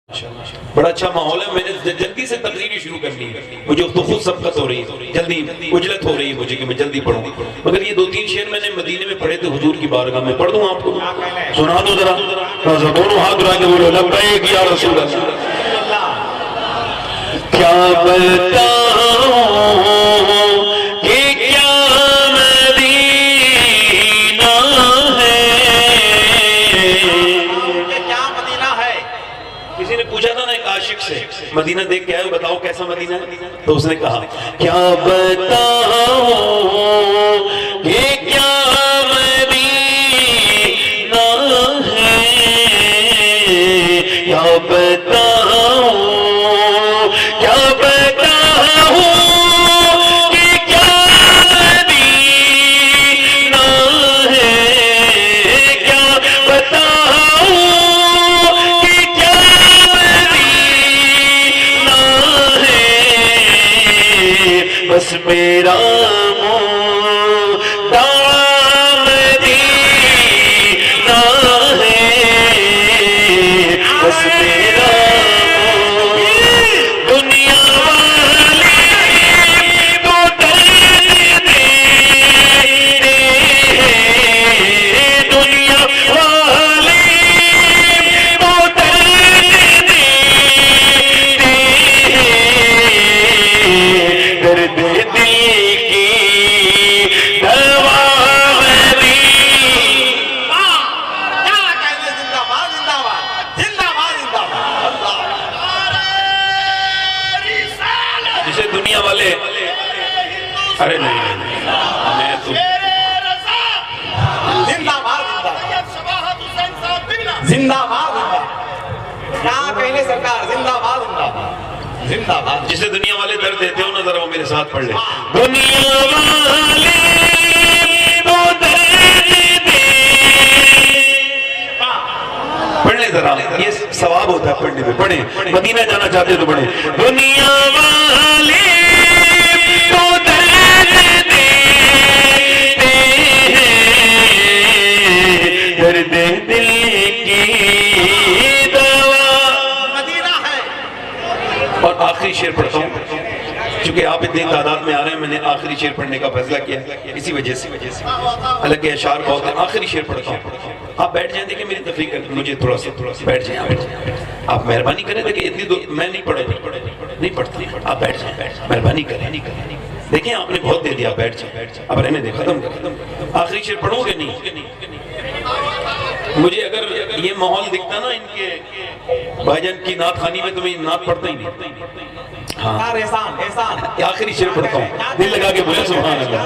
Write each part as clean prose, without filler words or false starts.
بڑا اچھا ماحول ہے. میں نے جلدی سے تقریری شروع کرنی ہے, مجھے تو خود سبقت ہو رہی ہے, جلدی اجلت ہو رہی ہے مجھے کہ میں جلدی پڑھوں. مگر یہ 2-3 شعر میں نے مدینے میں پڑھے تھے حضور کی بارگاہ میں, پڑھ دوں آپ کو, سنا دو ذرا. دونوں ہاتھ اٹھا کے بولو لبیک یا رسول اللہ. کیا بتاؤں کہ کیا مدینہ ہے, کیا مدینہ ہے. کسی نے پوچھا تھا نا ایک عاشق سے, مدینہ دیکھ کے آئے بتاؤ کیسا مدینہ ہے, تو اس نے کہا کیا بتاؤں کہ کیا مدینہ ہے, کیا بتاؤں کیا بتاؤں کہ کیا مدینہ ہے, کیا بتاؤں کہ کیا مدینہ ہے. بس میرا دام مدینہ ہے, بس میرا دنیا والے تو درد دیتے ہیں, دنیا والے تو درد دیتے ہیں, درد دل کی دوا جسے دنیا والے, ارے نہیں میں تو زندہ باد کیا کہنے سرکار, زندہ باد زندہ باد. جسے دنیا والے درد دیتے ہو نا ذرا وہ میرے ساتھ پڑھ لیں. دنیا والے تو درد دیتے, پڑھ لیں ذرا, یہ ثواب ہوتا ہے پڑھنے میں. پڑھیں, مدینہ جانا چاہتے تو پڑھیں. دنیا والے تو درد دیتے ہیں, درد دل کی دوا مدینہ ہے. اور آخری شعر پڑھتا ہوں چونکہ آپ اتنی تعداد میں آ رہے ہیں, میں نے آخری شعر پڑھنے کا فیصلہ کیا اسی وجہ سے. حالانکہ اشعار بہت ہیں, آخری شعر پڑھتا ہوں. آپ بیٹھ جائیں, دیکھیں میری تفریح کر, مجھے تھوڑا سا بیٹھ جائیں. آپ مہربانی کریں, دیکھیں اتنی میں نہیں پڑھتا, آپ بیٹھ جائیں, مہربانی کریں. دیکھیں آپ نے بہت دے دیا, بیٹھ جائیں. اب رہنے دیں, ختم کر. آخری شعر پڑھو گے نہیں. مجھے اگر یہ ماحول دکھتا نا ان کے بھائی جان کی نعت خوانی میں, تو میں نعت پڑھتا ہی نہیں. ہاں آخری شعر پڑھتا ہوں, دل لگا کے بولے سبحان اللہ.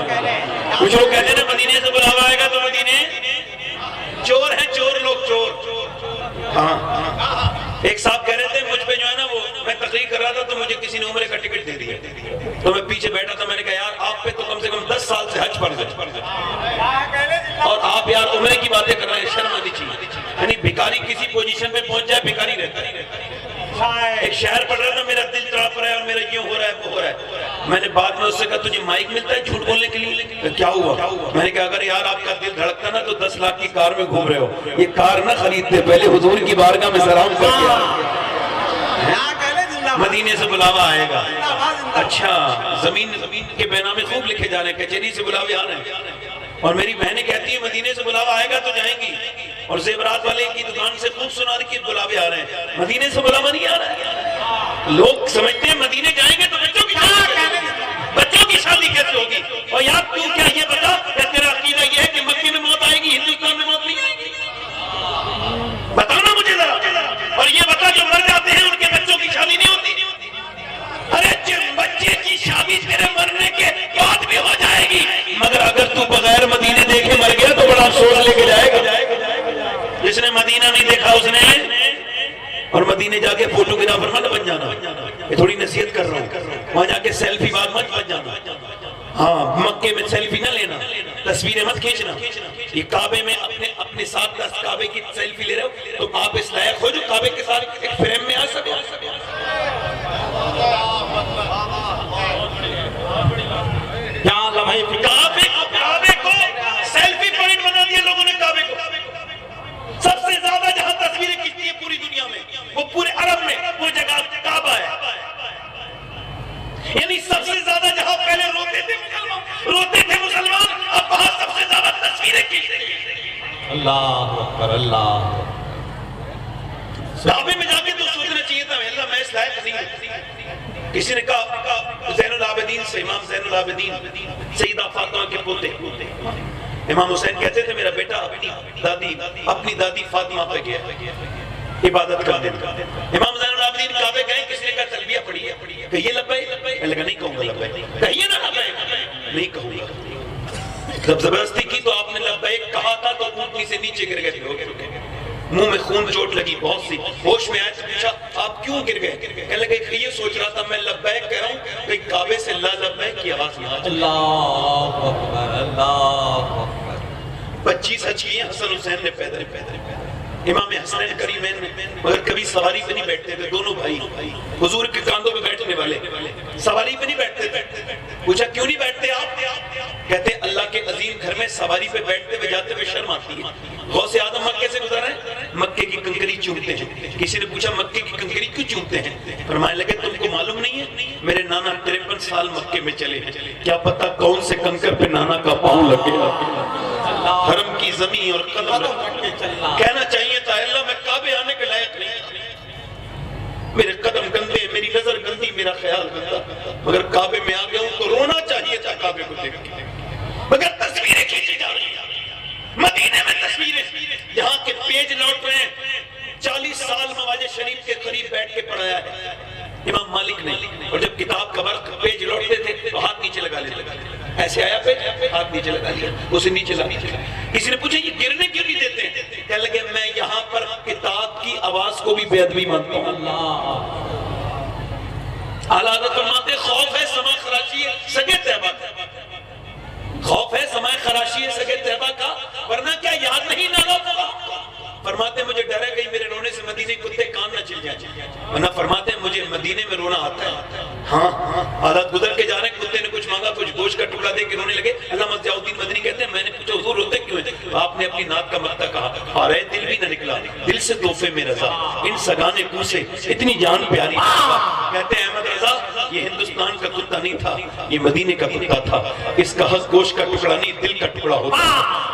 کچھ لوگ کہتے ہیں نا مدینے سے بلاوا آئے گا تو مدینے چور ہیں, چور لوگ چور. ہاں ایک صاحب کہہ رہے تھے مجھ پہ جو ہے نا وہ, میں تقریر کر رہا تھا تو مجھے کسی نے عمرے کا ٹکٹ دے دیا, تو میں پیچھے بیٹھا تھا. میں نے کہا یار آپ پہ تو کم سے کم 10 سال سے حج پڑ گئے, اور آپ یار عمرے کی باتیں کر رہے ہیں, شرم آنی چاہیے. یعنی بھکاری کسی پوزیشن پہ پہنچ جائے بھکاری رہتا ہے. ایک شہر پڑھ رہا تھا, میرا دل تڑپ رہا ہے اور میرا یہ ہو رہا ہے وہ ہو رہا ہے. میں نے بعد میں اس سے کہا تجھے مائک ملتا ہے جھوٹ بولنے کے لیے, کیا ہوا. میں نے کہا اگر یار آپ کا دل دھڑکتا نا تو 10 لاکھ کی کار میں گھوم رہے ہو, یہ کار نہ خریدتے, پہلے حضور کی بارگاہ میں سلام کر کے مدینے سے بلاوا آئے گا. اچھا زمین کے بینا میں خوب لکھے جا رہے ہیں, کچہری سے بلاوے آ رہے ہیں, اور میری بہنیں کہتی ہیں مدینے سے بلاوا آئے گا تو جائیں گی, اور زیورات والے کی دکان سے خوب سنا رہی کہ بلاوے آ رہے ہیں, مدینے سے بلاوا نہیں آ رہا ہے. لوگ سمجھتے ہیں مدینے جائیں گے تو بچوں کی شادی کیسے ہوگی. اور یار تو کیا یہ بتا کہ تیرا عقیدہ یہ ہے کہ مکے میں موت آئے گی, ہندوستان میں موت نہیں آئے گی, بتانا مجھے ذرا. اور یہ بتا جو مر جاتے ہیں ان کے بچوں کی شادی نہیں ہوتی. ارے بچے کی شادی تیرے مرنے کے بعد بھی ہو جائے گی, مگر اگر تو بغیر مدینے دیکھے مر گیا تو بڑا افسوس لے کے جائے گا. جس نے مدینہ نہیں دیکھا اس نے, اور مدینے جا کے فوٹوگرافر مت بن جانا. یہ تھوڑی نصیحت کر رہا ہوں, وہاں جا کے سیلفی بعد مت بن جانا. ہاں مکے میں سیلفی نہ لینا, تصویریں مت کھینچنا. یہ کعبے میں اپنے ساتھ کعبے کی سیلفی لے رہے ہو تو آپ اس لائق ہو جو کعبے کے ساتھ ایک فریم میں آ سکو. کعبے کو سیلفی پوائنٹ بنا دیا لوگوں نے. کعبے کو سب سے زیادہ جہاں تصویریں کھینچتی ہیں پوری دنیا میں وہ پورے عرب میں ہے وہ جگہ کعبہ ہے. یعنی سب سے زیادہ جہاں پہلے روتے تھے مسلمان اب وہاں سب سے زیادہ تصویریں کھینچتے ہیں. اللہ اکبر اللہ. کعبے میں جا کے تو سوچنا چاہیے تھا اللہ میں اس لائق نہیں ہوں. کسی نے کہا زین العابدین سے امام زین العابدین سیدہ فاطمہ کے پوتے امام حسین کہتے تھے میرا بیٹا اپنی دادی فاطمہ پہ گیا عبادت کا دن. امام زین العابدین کعبے گئے کسی نے کہا تلبیہ پڑھی ہے کہیے لبیک. میں لگا نہیں کہوں گا لبیک. کہیے نا لبیک. نہیں کہوں گا. جب زبردستی کی تو آپ نے لبیک کہا تھا تو اونٹنی سے نیچے گر گئے. منہ میں خون چوٹ لگی بہت سی. ہوش میں آئے تو پوچھا آپ کیوں گر گئے؟ کہنے لگے کہ یہ سوچ رہا تھا میں لبیک کہہ رہا ہوں کہ کعبے سے لا لبیک کی آواز نہ آ جائے. اللہ اکبر اللہ اکبر. 25 حج کیے حسن حسین نے پیدل امام حسنین کریمین مگر کبھی سواری پہ نہیں بیٹھتے تھے. دونوں بھائی حضور کے کاندھوں پہ بیٹھنے والے سواری پہ نہیں بیٹھتے تھے. پوچھا کیوں نہیں بیٹھتے آپ؟ کہتے اللہ کے عظیم گھر میں سواری پہ بیٹھتے ہوئے جاتے ہوئے شرم آتی ہے. غوث اعظم مکے سے گزرا ہے مکے کی کنکری چومتے ہیں. کسی نے پوچھا مکے کی کنکری کیوں چومتے ہیں؟ فرمانے لگے تم کو معلوم نہیں ہے میرے نانا 53 سال مکے میں چلے ہیں. کیا پتہ کون سے کنکر پہ نانا کا پاؤں لگے. حرم کی زمین اور قدم کہنا چاہیے تھا اللہ میں کعبے آنے کے لائق نہیں. میرے قدم گندے میری نظر گندی میرا خیال گندا مگر کعبے میں آ گیا ہوں تو رونا چاہیے تھا کعبے کو دیکھ کے. مگر تصویریں کھینچی جا رہی ہیں مدینے میں. تصویریں یہاں کے پیج لوٹ رہے ہیں. 40 سال مواجہ شریف کے قریب بیٹھ کے پڑھایا ہے امام مالک نے. اور جب کتاب کا ورق پیج لوٹتے تھے تو ہاتھ نیچے لگا لیتے. ایسے آیا پیج ہاتھ نیچے لگا لیا اسے نیچے لگا. کسی نے پوچھا یہ گرنے کیوں نہیں دیتے؟ کہنے لگے میں یہاں پر کتاب کی آواز کو بھی بے ادبی مانتا ہوں. اعلیٰ حضرت فرماتے خوف ہے سماع خراشی سگے طیبہ کا. خوف ہے سماع خراشی سگے طیبہ کا ورنہ کیا یاد نہیں نانا ہوگا. فرماتے مجھے ڈر ہے کہیں میرے رونے سے مدینے کتے کان نہ چل جائیں. ورنہ فرماتے مجھے مدینے میں رونا آتا ہے. ہاں حالات گزر کے جا رہے ہیں کتے نے کچھ مانگا کچھ گوشت کا ٹکڑا دے کے رونے لگے. علامہ ضیاء الدین مدنی کہتے ہیں میں نے پوچھا حضور روتے کیوں ہیں؟ آپ نے اپنی نعت کا مقطع کہا اور اے دل بھی نہ نکلا دل سے تحفے میں رضا ان سگانے کو سے اتنی جان پیاری. کہتے ہیں احمد رضا یہ ہندوستان کا کتا نہیں تھا یہ مدینے کا کتا تھا. اس کا حق گوشت کا ٹکڑا نہیں دل کا ٹکڑا ہوتا.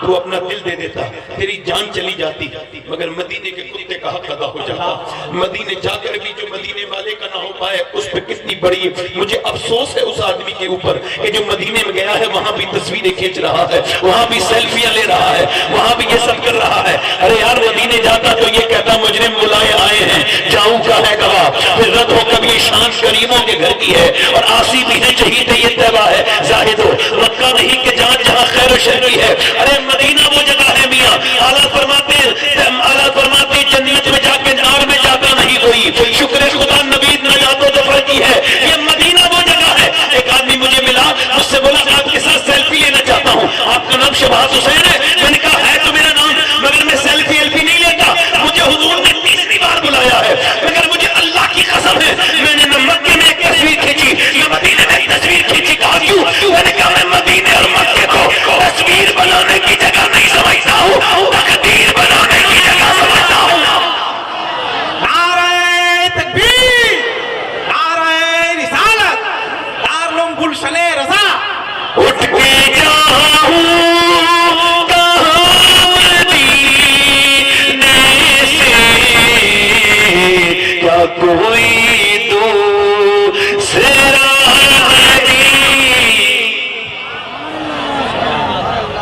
تو اپنا دل دے دیتا تیری جان چلی جاتی مگر مدینے کے کتے کا حق ادا ہو جاتا. مدینے جا کر بھی جو مدینے والے کا نہ ہو پائے اس پہ کتنی بڑی مجھے افسوس ہے اس آدمی کے اوپر کہ جو مدینے میں گیا ہے وہاں بھی تصویریں کھینچ رہا ہے وہاں بھی سیلفیاں لے رہا ہے وہاں بھی یہ سب کر رہا ہے. ارے یار مدینے جاتا تو یہ کہتا مجرم بلائے آئے ہیں جاؤں کا ہے گواہ پھر رد ہو کبھی شان کریموں کے گھر کی ہے اور آسی بھی ہے شہید یہ طیبہ ہے زاہد ہو مکہ نہیں کہ جہاں جہاں خیر و شر کی ہے. ارے مدینہ وہ جگہ ہے میاں. اعلیٰ فرماتے جنت میں جا کے نار میں جاتا نہیں کوئی شکر خدا نبید نجات و ظفر کی ہے. یہ مدینہ وہ جگہ ہے. ایک آدمی مجھے ملا مجھ سے بولا میں آپ کے ساتھ سیلفی لینا چاہتا ہوں. آپ کا نام شہباز حسین ہے؟ میں نے کہا ہے تو میرا نام مگر میں سیلفی نہیں لیتا. مجھے حضور نے 30ویں بار بلایا ہے مگر مجھے اللہ کی قسم ہے میں نے نہ مکے میں ایک تصویر کھینچی نہ مدینے میں ایک تصویر کھینچی. کہا کیوں؟ میں نے کہا میں مدینے اور مکے کو تصویر بنانے کی جگہ نہیں سمجھتا ہوں تقدیر بنانے کی جگہ سمجھتا ہوں. نعرہ تکبیر نعرہ رسالت دارالعلوم گلشن رضا. اٹھ کے جاؤں کہاں مدینے سے کیا کوئی دوسرا نہیں.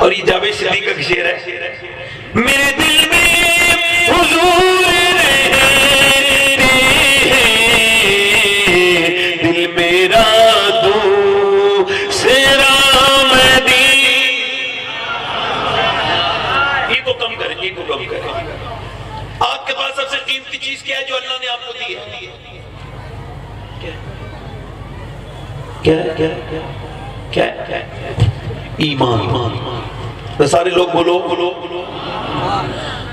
اور یہ جاوید صدیقہ کا شعر ہے میرے دل میں حضور رہتے ہیں دل میرا دوسرا مدینہ. یہ کو کم کریں یہ کو کم کریں. آپ کے پاس سب سے قیمتی چیز کیا ہے جو اللہ نے آپ کو دی ہے؟ کیا ایمان. سارے لوگ بولو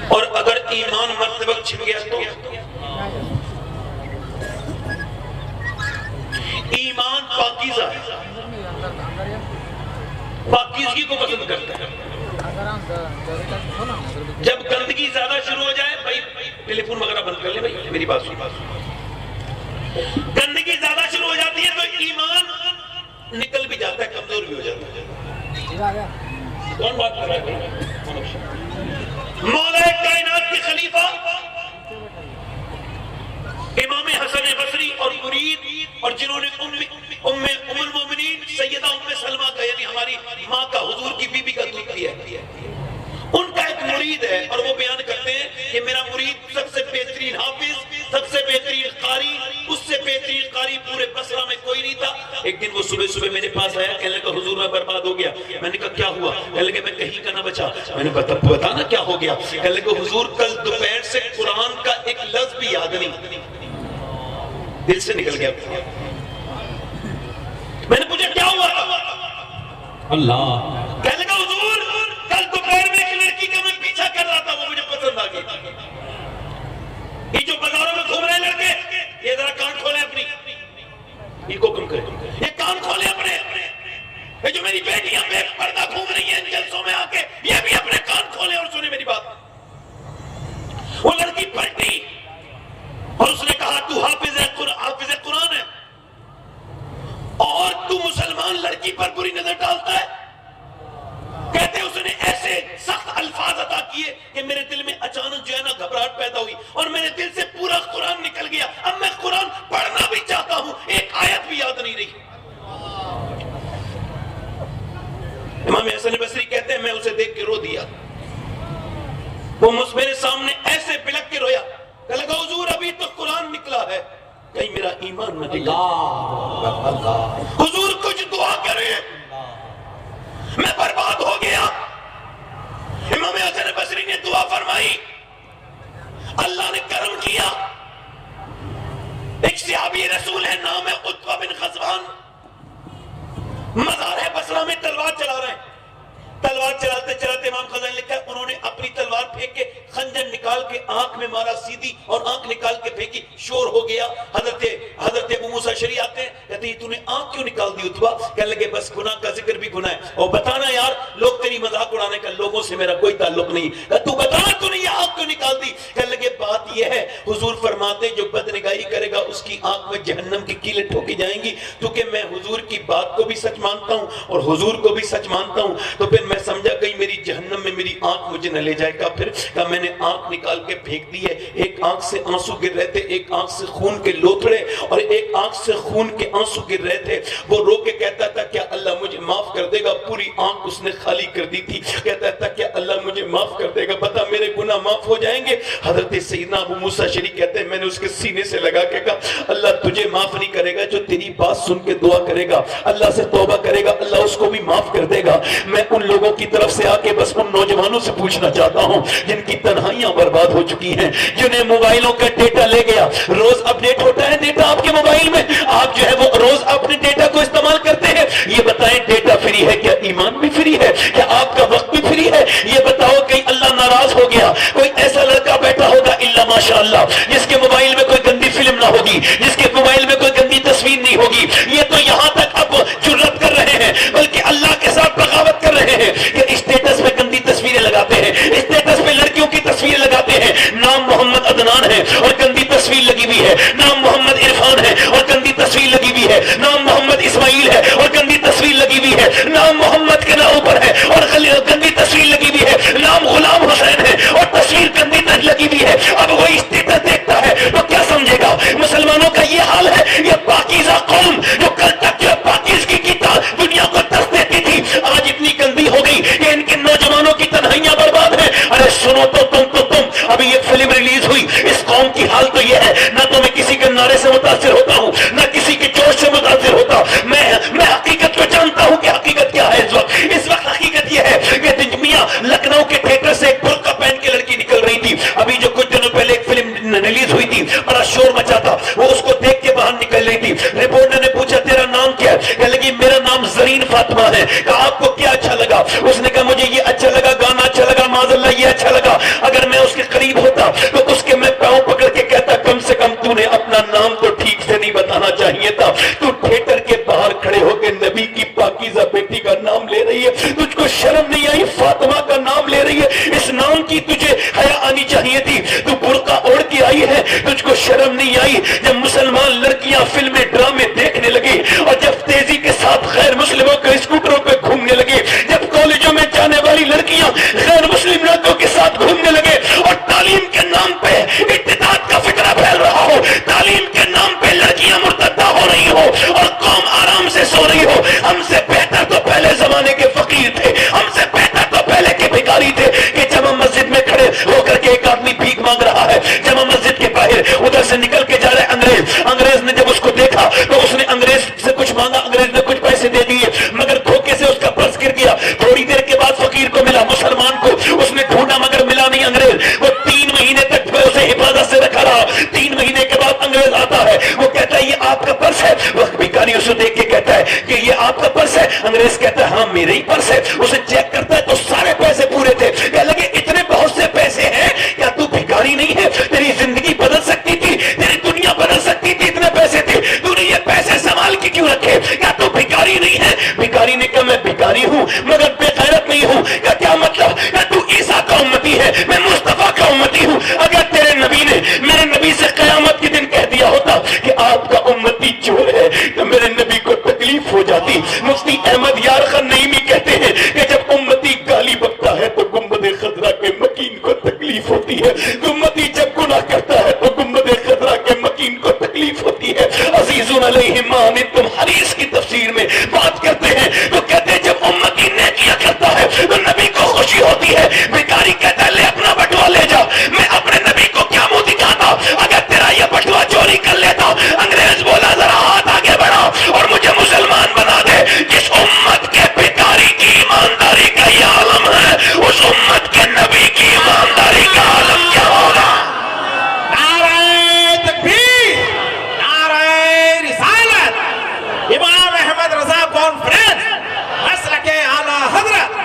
اور اگر ایمان مرتے وقت چھپ گیا تو ایمان پاکیزہ ہے پاکیزگی کو پسند کرتا ہے. جب گندگی زیادہ شروع ہو جائے بھائی ٹیلی فون وغیرہ بند کر لیں بھائی میری بات سن گندگی زیادہ شروع ہو جاتی ہے تو ایمان نکل بھی جاتا ہے، کمزور بھی ہو جاتا ہے۔ کون بات کر رہا ہے؟ مولا کائنات کے خلیفہ امام حسن بصری اور مرید، اور جنہوں نے ام المومنین سیدہ ام سلمہ کا یعنی ہماری ماں کا، حضور کی بی بی کا دودھ پیا ہے، ان کا ایک مرید ہے، اور وہ بیان کرتے ہیں کہ میرا مرید سب سے بہترین حافظ، سب سے بہترین قاری، اس سے بہترین قاری پورے بصرہ میں کوئی نہیں تھا۔ ایک دن وہ صبح میرے پاس آیا، کہنے لگا حضور میں برباد ہو گیا۔ میں نے کہا کیا ہوا؟ کہنے لگا میں کہیں کا نہ بچا۔ میں نے بتانا کیا ہو گیا؟ کہنے لگا حضور کل دوپہر سے قرآن کا ایک لفظ بھی یاد نہیں، دل سے نکل گیا۔ میں نے پوچھا کیا ہوا؟ اللہ کہنے لگا حضور کل دوپہر میں ایک لڑکی کا میں پیچھا کر رہا تھا، وہ مجھے پسند آ گئی۔ یہ جو بازاروں میں گھوم رہے لڑکے، یہ ذرا کان کھولیں اپنی، یہ کو کم کریں، یہ کان کھولیں اپنے۔ یہ جو میری بیٹیاں بے پردہ گھوم رہی ہیں جلسوں میں آ کے، یہ بھی اپنے کان کھولیں اور سنیں میری بات۔ وہ لڑکی پلٹی اور اس نے کہا تو حافظ قرآن ہے اور تو مسلمان لڑکی پر بری نظر ڈالتا ہے؟ کہتے اس نے ایسے سخت الفاظ عطا کیے کہ میرے دل میں اچانک جو ہے نا گھبراہٹ پیدا ہوئی اور میرے دل سے پورا قرآن نکل گیا۔ اب میں قرآن پڑھنا بھی چاہتا ہوں، ایک آیت بھی یاد نہیں رہی۔ امام حسن بصری کہتے ہیں میں اسے دیکھ کے رو دیا، وہ میرے سامنے ایسے بلک کے رویا کہ لگا حضور ابھی تو قرآن نکلا ہے، کہیں میرا ایمان نہ نکلا۔ حضور کچھ دعا کرے، میں برباد ہو گیا۔ امام حسن بصری نے دعا فرمائی، اللہ نے کرم کیا۔ ایک صحابی رسول ہے، نام ہے عتبہ بن غزوان، مزار ہے بصرہ میں، تلوار چلا رہے ہیں۔ تلوار چلاتے چلاتے امام غزالی لکھا ہے انہوں نے اپنی تلوار پھینک کے خنجر نکال کے آنکھ میں مارا سیدھی، اور آنکھ نکال کے پھینکی، شور ہو گیا۔ حضرت ابو موسیٰ شریع آتے ہیں، کہتے ہیں تو نے آنکھ کیوں نکال دی عتبہ؟ کہنے لگے بس گناہ کا ذکر بھی گناہ ہے، اور بتانا یار لوگ تیری مذاق اڑانے کا، لوگوں سے میرا کوئی تعلق نہیں، تو بتانا تو نے یہ آنکھ کیوں نکال دی؟ کہنے لگے بات یہ ہے حضور فرماتے جو بدنگاہی کرے گا اس کی آنکھ میں جہنم کی کیلیں ٹھوکی جائیں گی، کیونکہ میں حضور کی بات کو بھی سچ مانتا ہوں اور حضور کو بھی سچ مانتا ہوں، تو پھر میں سمجھا کہیں میری جہنم میں میری آنکھ مجھے نہ لے جائے گا۔ پھر کہا میں نے آنکھ نکال کے پھینک دی ہے، ایک آنکھ سے آنسو گر رہے تھے، ایک آنکھ سے خون کے لوتھڑے اور ایک آنکھ سے خون کے آنسو گر رہے تھے۔ وہ رو کے کہتا تھا کیا اللہ مجھے معاف کر دے گا؟ پوری آنکھ اس نے خالی کر دی تھی، کہتا تھا کیا اللہ مجھے معاف کر دے گا؟ بتا میرے گناہ معاف ہو جائیں گے؟ حضرت سیدنا ابو موسیٰ شریع کہتے ہیں میں نے اس کے سینے سے لگا کے کہا اللہ تجھے معاف نہیں کرے گا، جو تیری بات سن کے دعا کرے گا، اللہ سے توبہ کرے گا، اللہ اس کو بھی معاف کر دے گا۔ میں ان لوگوں کی طرف سے آ کے بس ان نوجوانوں سے پوچھنا چاہتا ہوں جن کی تنہائیاں برباد ہو چکی ہیں، جنہیں موبائلوں کا ڈیٹا لے گیا، روز اپڈیٹ ہوتا ہے ڈیٹا آپ کے موبائل میں، آپ جو ہے وہ روز اپنے ڈیٹا کو استعمال کرتے ہیں۔ یہ بتائیں ڈیٹا فری ہے کیا ایمان بھی فری ہے؟ کیا آپ کا وقت بھی فری ہے؟ یہ بتاؤ کہیں اللہ ناراض ہو گیا؟ کوئی ایسا لڑکا بیٹھا ہوگا الا ماشاءاللہ جس کے موبائل میں کوئی گندی فلم نہ ہوگی، جس کے موبائل میں کوئی گندی تصویر نہیں ہوگی؟ یہ تو یہاں تک اب جرأت کر رہے ہیں بلکہ اللہ کے ساتھ بغاوت کر رہے ہیں کہ اسٹیٹس پہ گندی تصویریں لگاتے ہیں، اسٹیٹس پہ لڑکیوں کی تصویریں لگاتے ہیں، نام محمد عدنان ہے اور گندی تصویر لگی ہوئی ہے، نام محمد عرفان ہے اور گندی تصویر لگی ہوئی ہے، نام محمد اسماعیل ہے اور گندی تصویر لگی ہوئی ہے، نام محمد کے نام اوپر ہے اور گندی تصویر لگی ہوئی ہے، نام غلام حسین ہے اور تصویر گندی لگی ہوئی ہے۔ اب وہی اسٹیٹس دیکھتا ہے تو کیا سمجھے گا؟ مسلمانوں کا یہ حال ہے، یہ پاکیزہ قوم جو کل تک جو پاکیزگی کی دنیا کو دست دیتی تھی آج اتنی گندی ہو گئی کہ ان کے نوجوانوں کی تنہائیاں برباد ہیں۔ ارے سنو تو تم ابھی ایک فلم ریلیز ہوئی، اس قوم کی حال تو یہ ہے، نہ تو میں کسی کے نعرے سے متاثر ہوتا ہوں نہ کسی کے جوش سے متاثر ہوتا، میں حقیقت کو جانتا ہوں کہ حقیقت کیا ہے۔ اس وقت حقیقت یہ ہے کہ میاں لکھنؤ کے تھیٹر سے ایک برقع پہن کے لڑکی نکل رہی تھی، ابھی جو کچھ دنوں پہلے ایک فلم ریلیز ہوئی تھی، بڑا شور مچا تھا، وہ اس کو دیکھ کے باہر نکل رہی تھی۔ رپورٹر نے پوچھا تیرا نام کیا ہے؟ کہنے لگی میرا نام زرین فاطمہ ہے۔ کہا آپ کو کیا اچھا لگا؟ اس نے کہا مجھے یہ اچھا لگا، گانا اچھا لگا، معاذ اللہ یہ اچھا لگا۔ اگر میں اس کے قریب ہوتا تو اس کے میں پاؤں پکڑ کے کہتا کم سے کم تو نے اپنا نام تو ٹھیک سے نہیں بتانا چاہیے تھا، تو تھیٹر کے باہر کھڑے ہو کے نبی کی پاکیزہ بیٹی کا نام لے رہی ہے، تجھ کو شرم نہیں آئی؟ فاطمہ کا نام لے رہی ہے، اس نام کی تجھے حیا آنی چاہیے تھی، تو برقع اوڑھ کے آئی ہے، تجھ کو شرم نہیں آئی؟ جب مسلمان لڑکیاں لڑکیاں فلمیں ڈرامے دیکھنے لگی، اور جب تیزی کے ساتھ غیر مسلموں کے اسکوٹروں پہ گھومنے لگی، جب کالجوں میں جانے والی لڑکیاں غیر مسلم لڑکوں کے ساتھ گھومنے لگے، اور تعلیم کے نام پہ ارتداد کا فکرہ پھیل رہا ہو، تعلیم کے نام پہ لڑکیاں مرتدہ ہو رہی ہو اور قوم آرام سے سو رہی ہو، ہم سے بہتر تو پہلے زمانے کے فقیر تھے، ہم سے بہتر تو پہلے کے بھکاری تھے کہ جامع مسجد میں کھڑے ہو کر کے ایک آدمی بھیک مانگ رہا ہے جامع مسجد کے باہر، ادھر سے نکل کے جا رہے انگریز نے جب اس کو دیکھا تو اس نے انگریز سے کچھ مانگا، انگریز نے کچھ پیسے دے دیے، مگر دھوکے سے اس کا پرس گر گیا۔ تھوڑی دیر کے بعد فقیر کو ملا، مسلمان کو اس نے ڈھونڈا مگر ملا نہیں انگریز، وہ 3 مہینے تک اسے حفاظت سے رکھا رہا۔ 3 مہینے کے بعد انگریز آتا ہے، وہ کہتا ہے یہ آپ کا پرس ہے، وہ بھکاری اسے دیکھ کے کہتا ہے کہ یہ آپ کا پرس ہے، انگریز کہتا ہے ہاں میرے ہی پرس ہے، اسے چیک کرتا ہے تو سارے پیسے پورے تھے، کہنے لگے اتنے بہت سے پیسے ہیں، کیا تو بھکاری نہیں ہے؟ تیری زندگی بدل سکتی تھی، تیری دنیا بدل سکتی تھی، اتنے پیسے تھے، تو نے یہ پیسے سنبھال کے کیوں رکھے؟ کیا تو بھکاری نہیں ہے؟ بھکاری نے کہا میں بھکاری ہوں مگر بے غیرت نہیں ہوں۔ کیا مطلب؟ کہ تو عیسیٰ کا امتی ہے، میں مصطفیٰ کا امتی ہوں۔ اگر تیرے نبی نے میرے نبی سے قیامت کے دن کہہ دیا ہوتا کہ آپ کا امتی چور ہے تو میرے نبی کو تکلیف ہو جاتی۔ مفتی احمد یار خان نعیمی کہتے ہیں کہ جب امتی گالی بکتا ہے تو گنبد خضرا کے مکین کو تکلیف ہوتی ہے، امتی جب گناہ کرتا ہے تو گنبد خضرا کے مکین کو تکلیف ہوتی ہے۔ عزیزون علیہ ما عنتم حدیث کی تفسیر میں بات کرتے ہیں تو کہتے ہیں جب امتی نیکیاں کرتا ہے تو نبی کو خوشی ہوتی ہے۔ بھکاری کہتا ہے لے اپنا بٹوا لے جا، میں اپنے نبی کو کیا منہ دکھاتا اگر تیرا یہ بٹوا چوری کر لیتا۔ انگریز بولا ذرا ہاتھ آگے بڑھا اور مجھے مسلمان بنا دے۔ جس امت کے بھکاری کی ایمانداری کا یہ عالم ہے، اس امت کے نبی کی ایمانداری کا عالم کیا ہوگا؟ نعرہ تکبیر، نعرہ رسالت، امام احمد رضا کانفرنس، مسلک اعلیٰ حضرت۔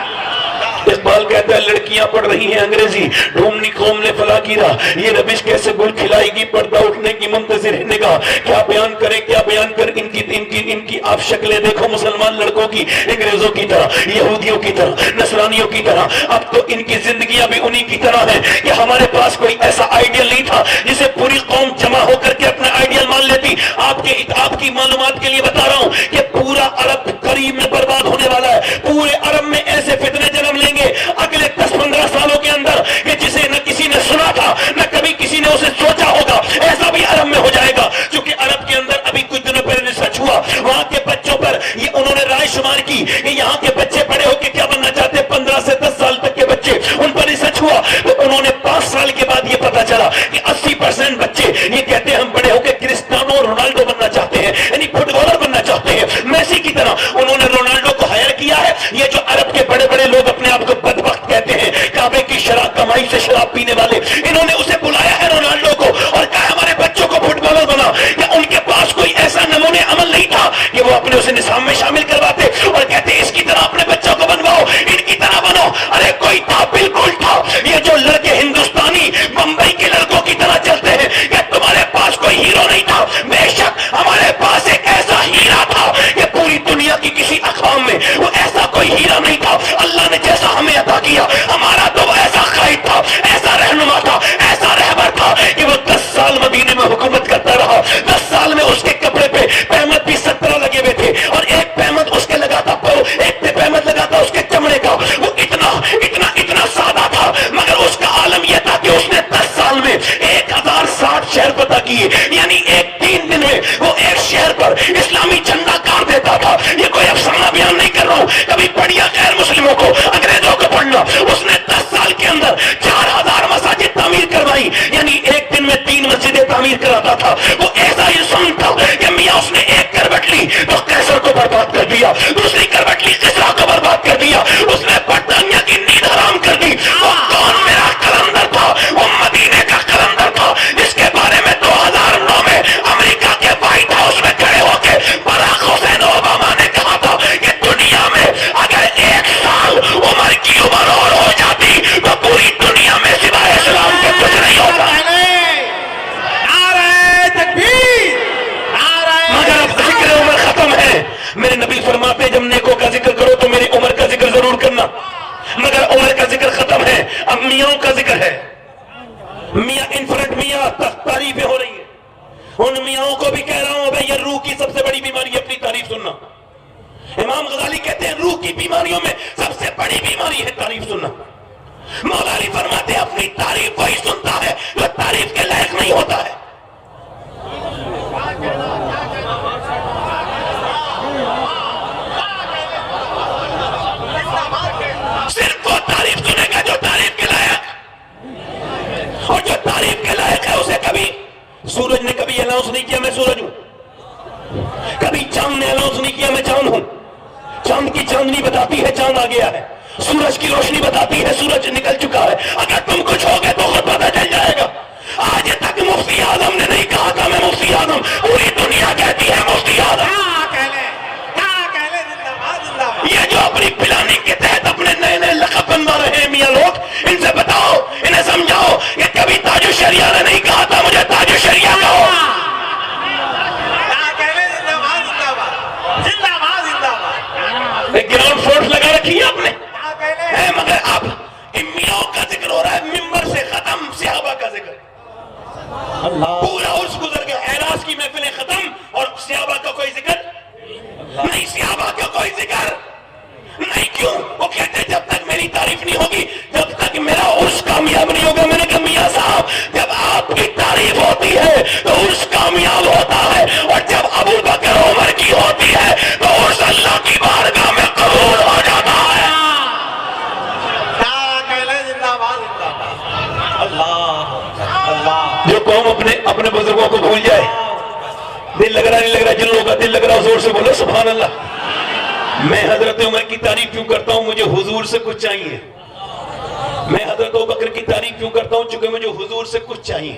اقبال کہتا ہے لڑکیاں پڑھ رہی ہیں انگریزی، ڈھونڈنی قوم نے فلا کی راہ، یہ ربش کیسے گل کھلائے گی، پردہ اٹھنے کی منتظر ہے نگاہ۔ کیا بیان کریں کیا بیان کر ان کی آپ شکلیں دیکھو مسلمان لڑکوں کی، انگریزوں کی طرح، یہودیوں کی طرح، نصرانیوں کی طرح۔ اب تو ان کی زندگیاں بھی انہی کی طرح ہیں کہ ہمارے پاس کوئی ایسا آئیڈیل نہیں تھا جسے پوری قوم جمع ہو کر کے اپنا آئیڈیل مان لیتی۔ آپ کی معلومات کے لیے بتا رہا ہوں کہ پورا عرب قریب میں برباد ہونے والا ہے، پورے عرب میں ایسے فتنے جنم لیں گے اگلے 10-15 سالوں کے اندر کہ جسے نہ کسی نے سنا تھا نہ کبھی کسی نے اسے سوچا ہوگا، ایسا بھی عرب میں ہو جائے گا۔ چونکہ عرب کے اندر ابھی کچھ دنوں پہلے ریسرچ ہوا، وہاں کے بچوں پر یہ انہوں نے رائے شمار کی کہ یہاں کے بچے بڑے ہو کے کیا بننا چاہتے ہیں، 15 سے 10 سال تک کے بچے، ان پر ریسرچ ہوا تو انہوں نے 5 سال کے بعد یہ پتا چلا کہ 80% بچے یہ کہتے ہیں ہم بڑے ہو کے کرسٹیانو رونالڈو بننا چاہتے ہیں، یعنی فٹ بالر بننا چاہتے ہیں میسی کی طرح۔ انہوں نے رونالڈو کو ہائر کیا ہے۔ یہ جو عرب کے بڑے بڑے لوگ اپنے آپ کو بدبخت کہتے ہیں، کعبے کی شراب کمائی سے شراب پینے والے، انہوں نے اسے بلایا ہے رونالڈو کو اور کہا ہمارے بچوں کو فٹ بالر بنا۔ یا ان کے پاس کوئی ایسا نمونے عمل نہیں تھا کہ وہ اپنے اسے نظام میں شامل کرواتے اور کہتے اس کی طرح اپنے بچوں کو بنواؤ، ان کی طرح بنو۔ ارے کوئی تھا، بالکل تھا۔ یہ جو لڑکے ہندوستانی بمبئی کے لڑکوں کی طرح چلتے ہیں، کہ تمہارے پاس کوئی ہیرو نہیں تھا، بے شک ہمارے پاس ایک ایسا ہیرا تھا کہ پوری دنیا کی کسی اقوام میں وہ ایسا کوئی ہیرا نہیں تھا۔ اللہ نے جیسا ہمیں عطا کیا، ہمارا تو وہ ایسا قائد تھا، ایسا رہنما تھا، ایسا رہبر تھا کہ وہ 10 سال مدینے میں حکومت کرتا رہا۔ 10 سال میں اس کے کپڑے پہ پہمت بھی 17 لگے ہوئے تھے اور ایک پہمت اس کے لگاتا ایک پہمت لگاتا اس کے چمڑے کا۔ وہ اتنا سادہ تھا مگر اس کا عالم یہ تھا کہ اس نے 10 سال میں 1060 شہر فتح کیے، یعنی 3 دن میں وہ ایک شہر پر اسلامی جھنڈا گاڑ دیتا تھا۔ یہ کوئی افسانہ بیان نہیں کر رہا ہوں، کبھی پڑھیا غیر مسلموں کو، انگریزوں کو پڑھنا۔ اس نے 10 سال کے اندر 4000 مساجد تعمیر کروائی، یعنی ایک دن میں 3 مسجدیں تعمیر کراتا تھا۔ وہ ایسا انسان تھا کہ میاں اس نے ایک کروٹ لی تو قیصر کو برباد کر دیا، دوسری کروٹ لی کسریٰ کو برباد کر دیا، اس نے برطانیہ کی نیند حرام کر دی۔ وہ کون میرا قلندر تھا؟ وہ مدینے کا قلندر تھا جس کے بارے میں 2009 میں امریکہ کے وائٹ ہاؤس میں کھڑے ہو کے باراک حسین اوباما نے کہا تھا کہ دنیا میں اگر 1 سال عمر کی عمر اور ہو جاتی تو پوری دنیا میں سوائے اسلام کے کچھ نہیں ہوتا۔ نعرہ تکبیر، نعرہ مگر اب ذکر عمر ختم ہے۔ میرے نبی فرماتے جب نیکوں کا ذکر کرو تو میری عمر کا ذکر ضرور کرنا۔ بھی کہہ رہا ہوں بھائی، یہ روح کی سب سے بڑی بیماری اپنی تعریف سننا. امام غزالی کہتے ہیں روح کی بیماریوں میں سب سے بڑی بیماری ہے تعریف سننا. مولا علی فرماتے ہیں اپنی تعریف وہی سنتا ہے جو تعریف کے لائق نہیں ہوتا ہے. صرف وہ تعریف سنے گا جو تعریف کے لائق، اور جو تعریف کے لائق ہے اسے کبھی سورج نے کبھی اناؤنس نہیں کیا میں سورج ہوں، کبھی چاند نے اناؤنس نہیں کیا میں چاند ہوں. چاند کی چاندنی بتاتی ہے چاند آ گیا ہے، سورج کی روشنی بتاتی ہے سورج نکل چکا ہے. اگر تم کچھ ہوگے تو خود پتہ چل جائے گا. آج تک مفتی اعظم نے نہیں کہا تھا میں مفتی اعظم، پوری دنیا کہتی ہے مفتی اعظم. یہ جو اپنی پلاننگ کے تحت اپنے نئے نئے لقب بنوا رہے ہیں میاں لوگ، ان سے بتاؤ، انہیں سمجھاؤ کہ کبھی تاج الشریعہ نے نہیں کہا تھا مجھے تاج الشریعہ کہو. گراؤنڈ فورس لگا رکھی ہے آپ نے، مگر اب امیوں کا ذکر ہو رہا ہے، ممبر سے ختم صحابہ کا ذکر. پورا عرس گزر گیا، اعراض کی محفلیں ختم اور صحابہ کا کوئی ذکر نہیں. صحابہ کا کوئی ذکر نہیں. کیوں؟ وہ کہتے ہیں جب تک میری تعریف نہیں ہوگی، جب تک میرا عرس کامیاب نہیں ہوگا. میں نے کہا میاں صاحب جب آپ کی تعریف ہوتی ہے تو عرس کامیاب ہوتا ہے، اور جب ابو بکر عمر کی ہوتی ہے تو عرس اللہ کی بارگاہ میں قبول ہو جاتا ہے. جو قوم اپنے بزرگوں کو بھول جائے، دل لگ رہا نہیں لگ رہا، جن لوگوں کا دل لگ رہا زور سے بولو سبحان اللہ. میں حضرت عمر کی تعریف کیوں کرتا ہوں؟ مجھے حضور سے کچھ چاہیے. میں حضرت ابوبکر کی تعریف کیوں کرتا ہوں؟ چونکہ مجھے حضور سے کچھ چاہیے.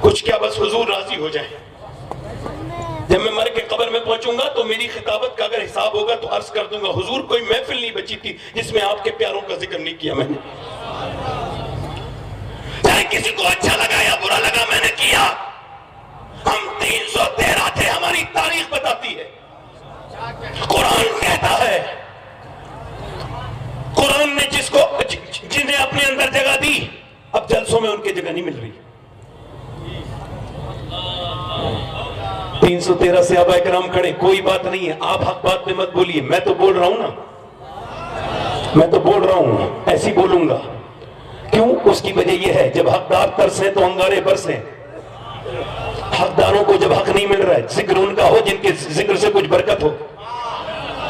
کچھ کیا، بس حضور راضی ہو جائے. جب میں مر کے قبر میں پہنچوں گا تو میری خطابت کا اگر حساب ہوگا تو عرض کر دوں گا حضور کوئی محفل نہیں بچی تھی جس میں آپ کے پیاروں کا ذکر نہیں کیا میں نے. چاہے کسی کو اچھا لگا یا برا لگا، میں نے کیا. ہم 313 تھے، ہماری تاریخ بتاتی ہے. قرآن کہتا ہے، قرآن نے جنہیں اپنے اندر جگہ دی اب جلسوں میں ان کی جگہ نہیں مل رہی. 313 صحابہ کرام کھڑے، کوئی بات نہیں ہے، آپ حق بات میں مت بولیے. میں تو بول رہا ہوں نا، میں تو بول رہا ہوں، ایسی بولوں گا. کیوں؟ اس کی وجہ یہ ہے جب حقدار ترسیں تو انگارے برسیں. حقداروں کو جب حق نہیں مل رہا ہے، ذکر ان کا ہو جن کے ذکر سے کچھ برکت ہو.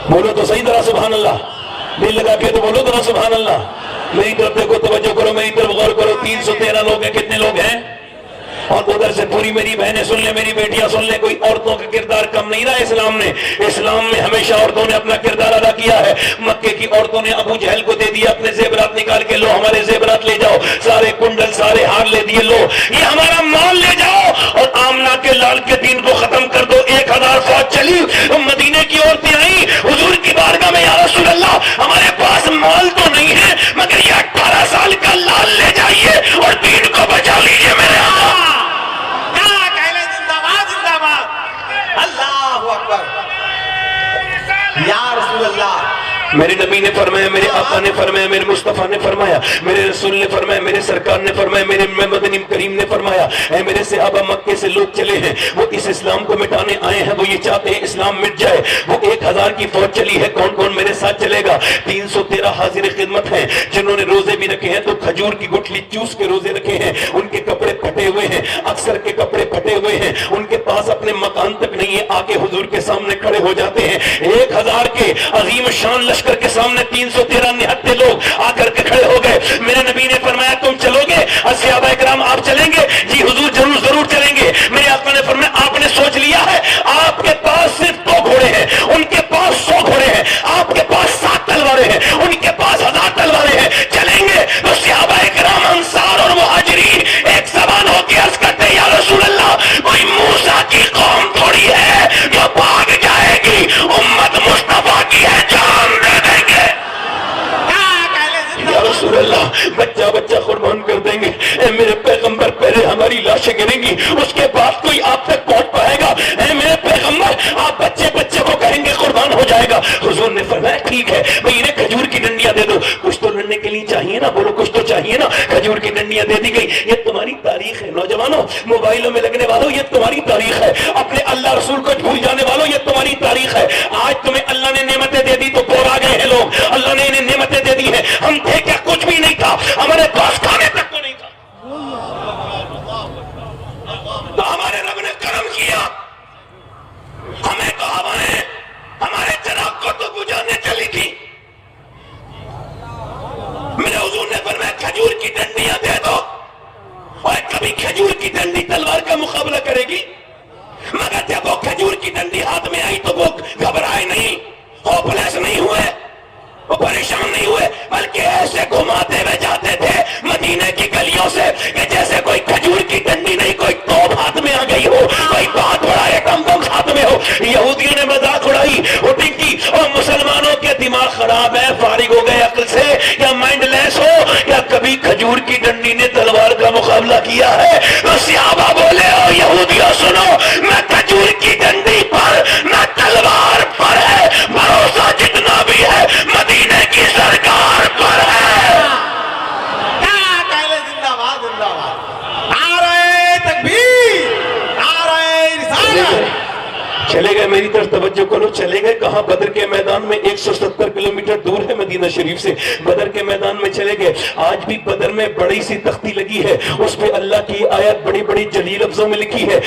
بولو تو صحیح طرح سبحان اللہ. دل لگا کے تو بولو ذرا سبحان اللہ. میری طرف دیکھو، توجہ کرو، میری طرف غور کرو. 313 لوگ ہیں. کتنے لوگ ہیں؟ اور ادھر سے پوری میری بہنیں سن لیں، میری بیٹیاں سن لیں. کوئی عورتوں کا کردار کم نہیں رہا اسلام نے. اسلام میں ہمیشہ عورتوں نے اپنا کردار ادا کیا ہے. مکے کی عورتوں نے ابو جہل کو دے دیا اپنے زیورات نکال کے، لو ہمارے زیورات لے جاؤ. سارے کنڈل سارے ہار لے دیے، لو یہ ہمارا مال لے جاؤ. اور آمنہ کے لال کے دین کو ختم کر دو. 1000 فوج چلی، مدینے کی عورتیں آئیں حضور کی بارگاہ میں، یا رسول اللہ ہمارے پاس مال تو نہیں ہے مگر یہ 18 سال کا لال لے جائیے اور دین کو بچا لیجیے میرے آقا. یا رسول اللہ. میرے نبی نے فرمایا، میرے آقا نے فرمایا، میرے مصطفیٰ نے فرمایا، میرے رسول نے فرمایا، میرے سرکار نے فرمایا، میرے مدنی کریم نے فرمایا، اے میرے صحابہ مکے سے لوگ چلے ہیں، وہ اس اسلام کو مٹانے آئے ہیں، وہ یہ چاہتے ہیں اسلام مٹ جائے. وہ 1000 کی فوج چلی ہے، کون کون میرے ساتھ چلے گا؟ 313 حاضر خدمت ہیں جنہوں نے روزے بھی رکھے ہیں تو کھجور کی گٹھلی چوس کے روزے رکھے ہیں. ان کے کپڑے پھٹے ہوئے ہیں، اکثر کے کپڑے پھٹے ہوئے ہیں، ان کے پاس اپنے مکان تک نہیں ہے، آ کے حضور کے سامنے کھڑے ہو جاتے ہیں. 1000 کے عظیم شان لشکر کے سامنے 313 نہتے لوگ آ کر کے کھڑے ہو گئے. میرے نبی نے فرمایا تم چلو گے؟ صحابہ کرام آپ چلیں گے؟ جی حضور ضرور چلیں گے. میرے آقا نے فرمایا آپ نے سوچ لیا ہے آپ کے پاس صرف 2 گھوڑے ہیں، ان کے پاس 100 گھوڑے ہیں، آپ کے پاس 7 تلواریں ہیں، ان کے پاس 1000 تلواریں ہیں. چلیں گے؟ تو صحابہ کرام انصار اور مہاجرین ایک زبان ہو کے عرض کرتے یا رسول اللہ کوئی موسیٰ کی قوم تھوڑی ہے جو بھاگ جائے گی، امت مصطفیٰ کی ہے، جان دے دیں گے. یا رسول اللہ بچہ قربان کر دیں گے. اے میرے پیغمبر پہلے ہماری لاشیں گریں گی اس کے بعد کوئی آپ تک پہنچ پائے گا. اے میرے پیغمبر آپ بچے کو کہیں گے قربان ہو جائے گا. حضور نے فرمایا ٹھیک ہے بھئی انہیں کھجور کی ڈنڈیاں دے دو. کچھ تو لڑنے کے لیے چاہیے نا، بولو کچھ تو چاہیے. چاہیے نا, کھجور کی ڈنڈیاں دے دی گئی. یہ تمہاری تاریخ ہے نوجوانوں, موبائلوں میں لگنے والوں یہ تمہاری تاریخ ہے, اپنے اللہ رسول کو بھول جانے والوں یہ تمہاری تاریخ ہے. آج تمہیں اللہ نے نعمتیں دے دی تو بورا گئے ہیں لوگ. اللہ نے انہیں نعمتیں دے دی ہیں, ہم تھے کیا, کچھ بھی نہیں تھا, ہمارے پاس کھانے تک کو نہیں تھا. تو ہمارے رب نے کرم کیا, ہمیں تو ہوائیں ہمارے چراغ کو تو بجھانے چلی تھی. میرے حضور نے فرمایا کھجور کی ڈنڈیاں دے دو, اور کبھی کھجور کی ڈنڈی تلوار کا مقابلہ کرے گی؟ مگر جب وہ کھجور کی ڈنڈی ہاتھ میں آئی تو وہ گھبرائے نہیں, ہوپلیس نہیں ہوئے, وہ پریشان نہیں ہوئے, بلکہ ایسے گھماتے ہوئے جاتے تھے مدینے کی گلیوں سے کہ جیسے کوئی کھجور کی ڈنڈی نہیں, کوئی توپ ہاتھ میں آ گئی ہو, کوئی بہت بڑا ایٹم بم ہاتھ میں ہو. یہودیوں نے مذاق اڑائی ہوٹنگ کی, اور مسلمانوں کے دماغ خراب ہے, فارغ ہو گئے عقل سے, یا مائنڈ لیس ہو, یا کبھی کھجور کی ڈنڈی نے تلوار کا مقابلہ کیا ہے؟ تو صحابہ بولے, او یہودیوں سنو, نہ کھجور کی ڈنڈی پر نہ تلوار پر ہے, بھروسہ جتنا بھی ہے مدینے کی سرکار پر ہے. کیا کہلے زندہ باد زندہ باد, نعرہ تکبیر, نعرہ رسالت. چلے گئے, میری طرف توجہ کرو, چلے گئے کہاں؟ بدر کے میدان میں 170 کلومیٹر دور ہے مدینہ شریف سے, بدر کے میدان میں چلے گئے. آج بھی بدر میں بڑی سی تختی لگی ہے, اس پہ اللہ کی آیت بڑی بڑی جلیل لفظوں میں لکھی ہے.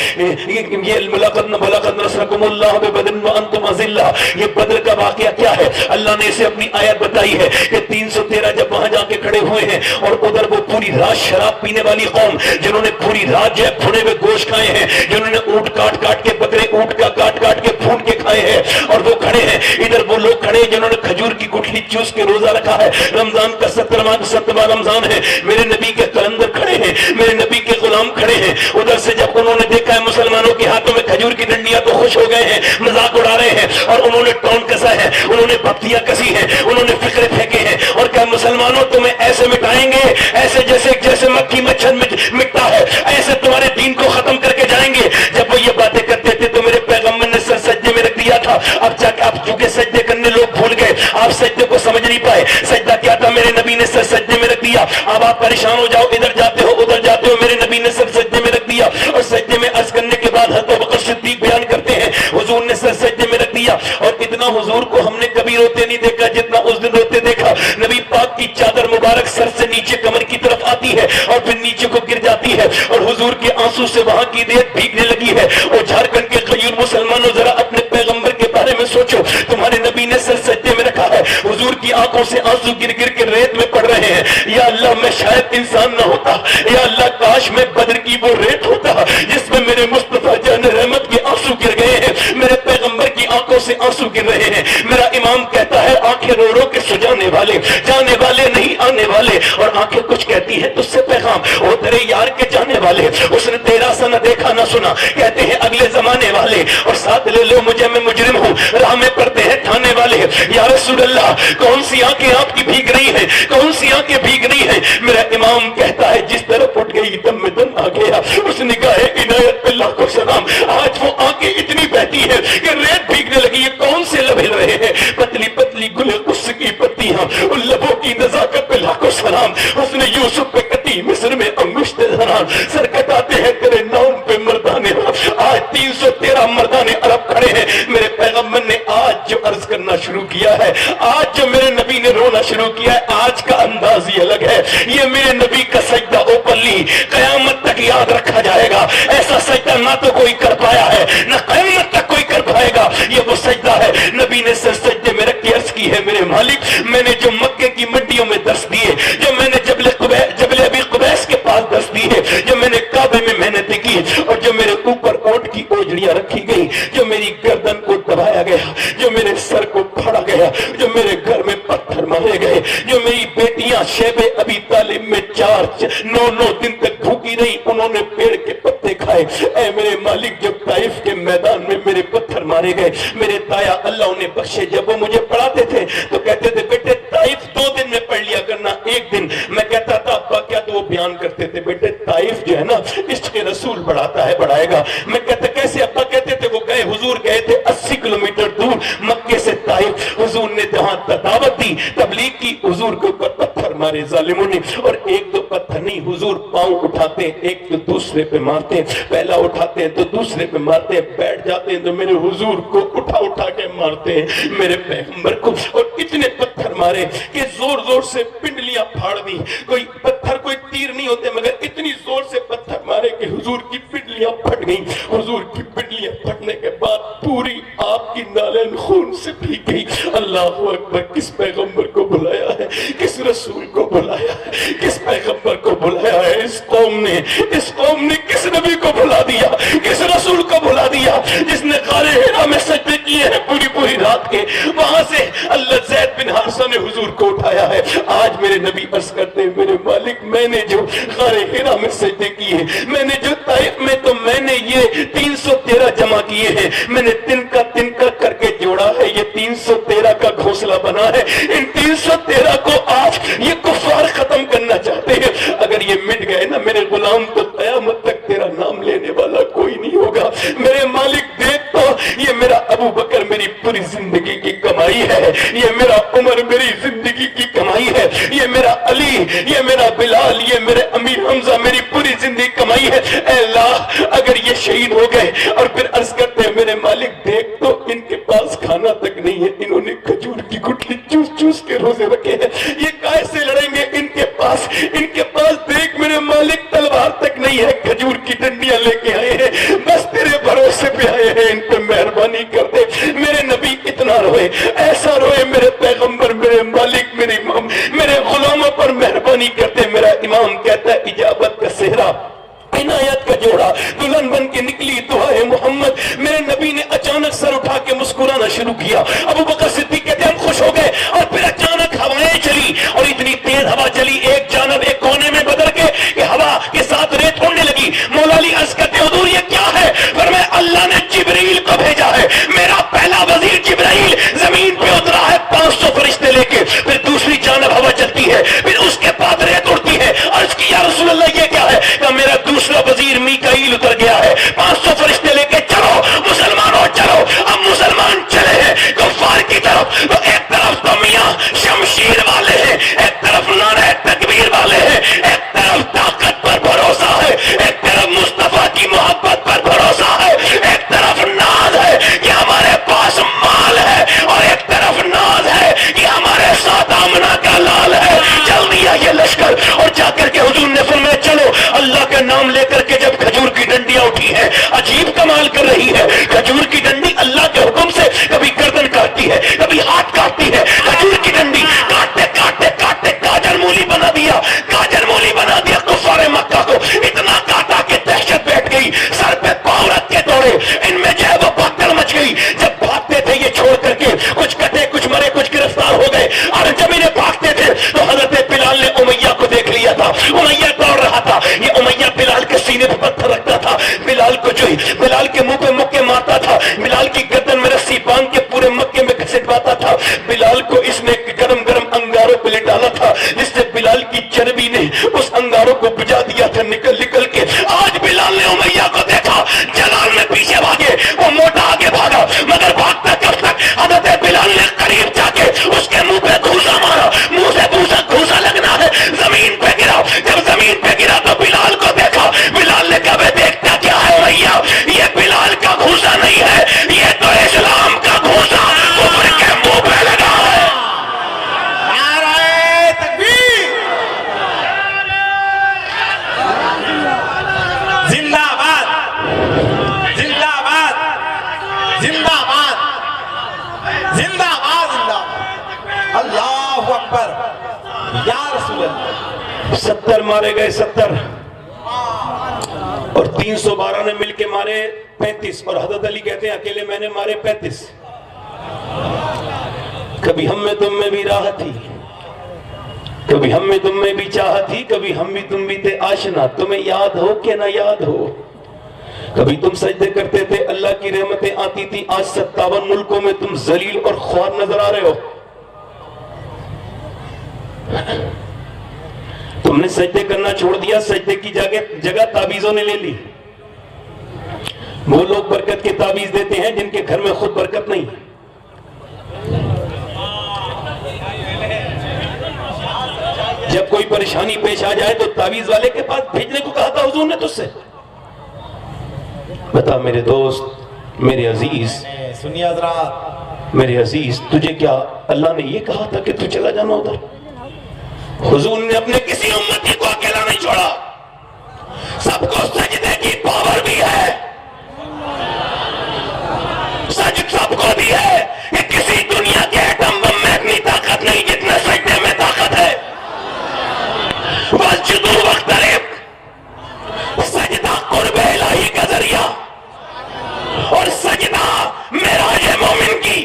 یہ لقد نصرکم اللہ ببدر وانتم اذلہ, یہ بدر کا واقعہ کیا ہے؟ اللہ نے اسے اپنی آیت بتائی ہے کہ 313 جب وہاں جا کے کھڑے ہوئے ہیں, اور ادھر وہ پوری رات شراب پینے والی قوم جنہوں نے پوری رات جو ہے بھنے ہوئے گوشت کھائے ہیں, جنہوں نے اونٹ کاٹ کاٹ کے, بکرے اونٹ کا کاٹ کاٹ کے پھون کے کھائے ہیں, اور وہ کھڑے ہیں. ادھر وہ لوگ کھڑے ہیں جنہوں نے کھجور کی گٹھلی چوس کے روزہ رکھا ہے, رمضان کا 17واں رمضان ہے. میرے نبی کے قلندر کھڑے ہیں, میرے نبی کے غلام کھڑے ہیں. ادھر سے جب انہوں نے دیکھا ہے مسلمانوں کے ہاتھوں میں کھجور کی ڈنڈیاں, تو خوش ہو گئے ہیں, مذاق اڑا رہے ہیں, اور انہوں نے ٹون کسا ہے, انہوں نے پپتیاں کسی ہیں, انہوں نے فکرے پھینکے ہیں, اور کہا مسلمانوں تمہیں ایسے مٹائیں گے, ایسے جیسے مکھی مچھر مٹتا ہے, ایسے تمہارے دین کو ختم کر کے جائیں گے. جب وہ یہ باتیں کرتے تھے تو میرے پیغمبر نے سر سجدے میں رکھ دیا تھا. اب چونکہ سجدے کرنے لوگ بھول گئے, آپ سجدے کو سمجھ نہیں پائے. سجدہ کیا تھا؟ میرے نبی نے سر سجدے میں رکھ دیا. اب آپ پریشان ہو جاؤ, ادھر جاتے ہو ادھر جاتے ہو, میرے نبی نے سر سجدے میں رکھ دیا. اور سجدے میں عرض کرنے کے بعد حضرت ابوبکر صدیق بیان کرتے ہیں حضور نے سر سجدے میں رکھ دیا, اور اتنا حضور کو ہم نے کبھی روتے نہیں دیکھا جتنا اس دن روتے دیکھا. نبی پاک کی چادر مبارک سر سے نیچے کمر کی طرف آتی ہے, اور پھر نیچے کو گر جاتی ہے, اور حضور کے آنسو سے وہاں کی ریت بھیگنے لگی ہے. اور جھارکھنڈ کے غیور مسلمانوں ذرا اپنے پیغمبر کے بارے میں سوچو, تمہارے نبی نے سر سجدے میں رکھا ہے, حضور کی آنکھوں سے آنسو گر گر کے ریت میں پڑ رہے ہیں. یا اللہ میں شاید انسان نہ ہوتا, یا اللہ کاش میں بدر کی وہ ریت ہوتا جس میں میرے مصطفیٰ جان رحمت کے آنسو گر گئے ہیں, میرے پیغمبر کی آنکھوں سے آنسو گر رہے ہیں. میرا امام کہتا ہے آنکھیں رو رو کے سجانے والے, جانے والے نہیں آنے والے, اور آنکھیں کچھ کہتی ہیں تجھ سے پیغام, وہ تیرے یار کے جانے والے, اس نے تیرا سا نہ دیکھا نہ سنا, کہتے ہیں اگلے زمانے والے, اور ساتھ لے لو مجھے میں مجرم ہوں, راہ میں پڑتے ہیں تھانے والے. یا رسول اللہ کون سی آنکھیں آپ کی بھیگ رہی ہیں, کون سی آنکھیں بھیگ رہی ہیں؟ میرا امام کہتا ہے جس طرف اٹھ گئی دم میں دم آ گیا, اس نگاہ عنایت پہ لاکھوں سلام. آج وہ آنکھیں اتنی بہتی ہیں کہ ریت بھیگنے لگی ہے, کون سے لب ہل رہے ہیں, پتلی پتلی گل قص کی پتیاں, ان لبوں کی نزاکت پہ لاکھوں سلام. اس نے یوسف پہ کٹی مصر میں انگشت زنان, سر کٹاتے ہیں تیرے نام پہ مردانے. آج 313 مردانے عرب کھڑے ہیں. میرے پیغمبر نے آج جو عرض کرنا شروع کیا ہے, آج جو میرے نبی نے رونا شروع کیا ہے, آج کا انداز ہی الگ ہے. یہ میرے نبی کا سجدہ اوپنلی قیامت تک یاد رکھا جائے گا. ایسا سجدہ نہ تو کوئی کر پایا ہے, نہ قیامت تک کوئی کر پائے گا. یہ وہ سجدہ ہے نبی نے سر سجدے میں رکھ کے عرض کی ہے, میرے مالک میں نے جو مکے کی منڈیوں میں درس دیے, جو میں نے جبل ابی قبیس کے پاس درس دی ہے, جو میں نے کعبے میں محنتیں کی, اور جو میرے اوپر اونٹ کی اوجڑیاں رکھی گئی, جو میری گردن کو دبایا گیا, جو میرے سر کو پھاڑا گیا, جو میرے گھر میں پتھر مارے گئے, جو میری بیٹیاں شیب ابی طالب میں 9 دن تک بھوکی رہی, انہوں نے پیڑ کے پتے کھائے. اے میرے مالک جب طائف کے میدان میں میرے پتھر مارے گئے, میرے تایا اللہ انہیں بخشے, جب وہ مجھے پڑھاتے تھے تو کہتے تھے بیٹے طائف 2 دن میں پڑھ لیا کرنا, 1 دن. میں کہتا تھا ابا کیا, تو وہ بیان کرتے تھے بیٹے طائف جو ہے نا عشق رسول بڑھاتا ہے, بڑھائے گا. میں کہتا کیسے ابا؟ کہتے تھے وہ گئے, حضور گئے تھے 80 کلومیٹر دور مکے سے طائف, حضور نے جہاں دعوت دی تبلیغ کی, حضور کے اوپر پتھر مارے ظالموں نے, اور 1-2 ہیں ایک تو دوسرے پہ مارتے ہیں, پہلا اٹھاتے ہیں تو دوسرے پہ مارتے ہیں, بیٹھ جاتے ہیں تو میرے حضور کو اٹھا اٹھا کے مارتے ہیں, میرے پیغمبر کو, اور اتنے پتھر مارے کہ زور زور سے پنڈلیاں پھاڑ دی. کوئی پتھر کوئی تیر نہیں ہوتے مگر اتنی زور سے پتھر مارے کہ حضور کی پنڈلیاں پھٹ گئیں. حضور کی پنڈلیاں پھٹنے کے بعد پوری آپ کی نالین خون سے بھیگ گئی. اللہ اکبر, کس پیغمبر کو بلایا ہے, کس رسول کو بلایا ہے, کس پیغمبر کو بلایا ہے. اس قوم نے کس نبی کو بلا دیا, کس رسول کو بلا دیا جس نے غار حرا میں سجدے کیے ہیں پوری رات کے. وہاں سے اللہ زید بن حارثہ نے حضور کو اٹھایا ہے. آج میرے نبی عرض کرتے ہیں, میرے مالک میں نے جو غار حرا میں سجدے کیے, میں نے جو طائف میں, تو میں نے یہ 313 جمع کیے ہیں, میں نے تنکا کر کے جوڑا ہے, یہ 313 کا گھونسلہ بنا ہے. ان 313 کو آج یہ کفار ختم کرنا چاہتے ہیں. اگر یہ مٹ گئے نا میرے غلام, تو قیامت تک تیرا نام لینے والا کوئی نہیں ہوگا. میرے مالک دیکھ تو, یہ میرا ابو بکر میری پوری زندگی کی کمائی ہے, یہ میرا عمر میری زندگی کی کمائی ہے, یہ میرا علی, یہ میرا بلال, یہ میرے امیر حمزہ میری پوری زندگی کمائی ہے. اے اللہ اگر یہ شہید ہو گئے, اور پھر عرض کرتے ہیں میرے مالک دیکھ تو ان کے پاس کھانا تک نہیں ہے, انہوں نے کھجور کی گٹلی چوس کے روزے رکھے ہیں, یہ کیسے لڑیں گے. ان کے پاس دیکھ میرے مالک تلوار تک نہیں ہے, کھجور کی ڈنڈیاں لے کے آئے ہیں, بس تیرے بھروسے پہ آئے ہیں, ان پہ مہربانی کر دے. میرے نبی اتنا روئے, ایسا روئے میرے پیغمبر, میرے مالک, میرے امام, میرے غلاموں پر مہربانی کرتے. میرا امام کہتا ہے اجابت کا صحرا, عنایت کا جوڑا, دلہن بن کے نکلی دعائے محمد. میرے نبی نے اچانک سر اٹھا کے مسکرانا شروع کیا. ابو بکر صدیق کہتے ہیں ہم خوش ہو گئے, اور پھر اچانک ہوائیں چلی, اور اتنی تیز ہوا چلی ایک جانب ایک کونے میں بدل کے کہ ہوا کے ساتھ ریت اڑنے لگی. مولا علی عرض کرتے حضور یہ کیا ہے؟ فرمایا اللہ نے جبرائیل کو بھیجا ہے, میرا پہلا وزیر جبرائیل زمین پہ اترا ہے 500 فرشتے لے کے, پھر دوسری جانب ہوا چلتی ہے, پھر اس کے بعد ریت اڑتی ہے. عرض کی یا رسول اللہ یہ کیا ہے؟ کہ میرا دوسرا وزیر میکائیل اتر گیا ہے, 500 فرشتے لے کے چلو مسلمانوں چلو. اب مسلمان چلے ہیں کفار کی طرف, تو ایک طرف تو میاں شمشیر والے ہیں, ایک طرف نعرہ تکبیر والے ہیں, ایک طرف طاقت پر بھروسہ ہے, ایک طرف مصطفیٰ کی محبت پر بھروسہ ہے, ایک طرف ناز ہے کہ ہمارے پاس مال ہے, اور ایک طرف ناز ہے کہ ہمارے ساتھ آمنہ کا لال ہے. چل دیا یہ لشکر, اور جا کر کے حضور نے فرمایا چلو. اللہ کا نام لے کر کے جب کھجور کی ڈنڈیاں اٹھی ہیں, عجیب کمال کر رہی ہے. کھجور کی ڈنڈی اللہ کے حکم سے کبھی گردن کاٹتی ہے, کبھی ہاتھ کاٹتی ہے. کھجور کی ڈنڈی کاٹتے کاٹتے کاٹتے کاجر مولی بنا دیا, کاجر مولی بنا دیا. کفار مکہ کو اتنا کاٹا کہ دہشت بیٹھ گئی, سر پہ پاؤں رکھ کے دوڑے, ان میں جو ہے وہ بھگدڑ مچ گئی. جب بھاگتے تھے یہ چھوڑ کر کے, کچھ کٹے کچھ مرے کچھ گرفتار ہو گئے, اور جب انہیں بھاگتے تھے تو حضرت بلال نے امیہ کو دیکھ لیا تھا. امیہ دوڑ رہا تھا, یہ امیہ بلال کے سینے پہ پتھر رکھتا تھا, بلال کو جو بلال کے منہ پہ مکے مارتا تھا, بلال کی گردن میں رسی باندھ کے پورے مکے میں گھسٹواتا تھا. بلال کو اس نے گرم انگاروں پہ لے ڈالا تھا, جس سے بلال کی چربی نے اس انگاروں کو بجھا دیا تھا نکل کے. آج بلال نے امیہ کو دیکھا, جلال میں پیچھے بھاگے, وہ موٹا آگے بھاگا, مگر بھاگتا کب تک؟ حضرت بلال نے قریب جا کے اس کے منہ پہ گھوسا مارا, منہ سے گھوسا لگنا ہے, زمین پہ گرا. جب زمین پہ گرا تو بلال کو دیکھا, بلال نے کہا دیکھتا کیا ہے امیہ, یہ بلال کا گھوسا نہیں ہے, یہ تو اسلام کا گھوسا کفر کے منہ پہ لگا ہے. نعرہ تکبیر, زندہ باد, زندہ باد, زندہ باد, زندہ باد, زندہ باد. اللہ اکبر, یا رسول اللہ. 70 مارے گئے 70, اور 312 نے مل کے مارے 35, اور حضرت علی کہتے ہیں اکیلے میں نے مارے 35. کبھی ہم میں تم میں بھی راحت تھی, کبھی ہم میں تم میں بھی چاہت تھی, کبھی ہم بھی تم بھی تھے آشنا. تمہیں یاد ہو کہ نہ یاد ہو, کبھی تم سجدے کرتے تھے اللہ کی رحمتیں آتی تھی. آج 57 ملکوں میں تم ذلیل اور خوار نظر آ رہے ہو. تم نے سجدے کرنا چھوڑ دیا, سجدے کی جگہ تعویذوں نے لے لی. وہ لوگ برکت کی تعویذ دیتے ہیں جن کے گھر میں خود برکت نہیں. جب کوئی پریشانی پیش آ جائے تو تعویذ والے کے پاس بھیجنے کو کہا تھا حضور میرے عزیز سنیے حضرات، میرے عزیز، تجھے کیا اللہ نے یہ کہا تھا کہ تو چلا جانا ادھر؟ حضور نے اپنے کسی امتی کو اکیلا نہیں چھوڑا، سب کو سجدے کی پاور بھی ہے، سج سب کو بھی ہے، کہ کسی دنیا کے ایٹم بم میں اتنی طاقت نہیں جتنے سجدے میں طاقت ہے۔ واسجدوا واقترب، سجدہ قرب الہی کا ذریعہ، اور سجدہ معراج مومن کی۔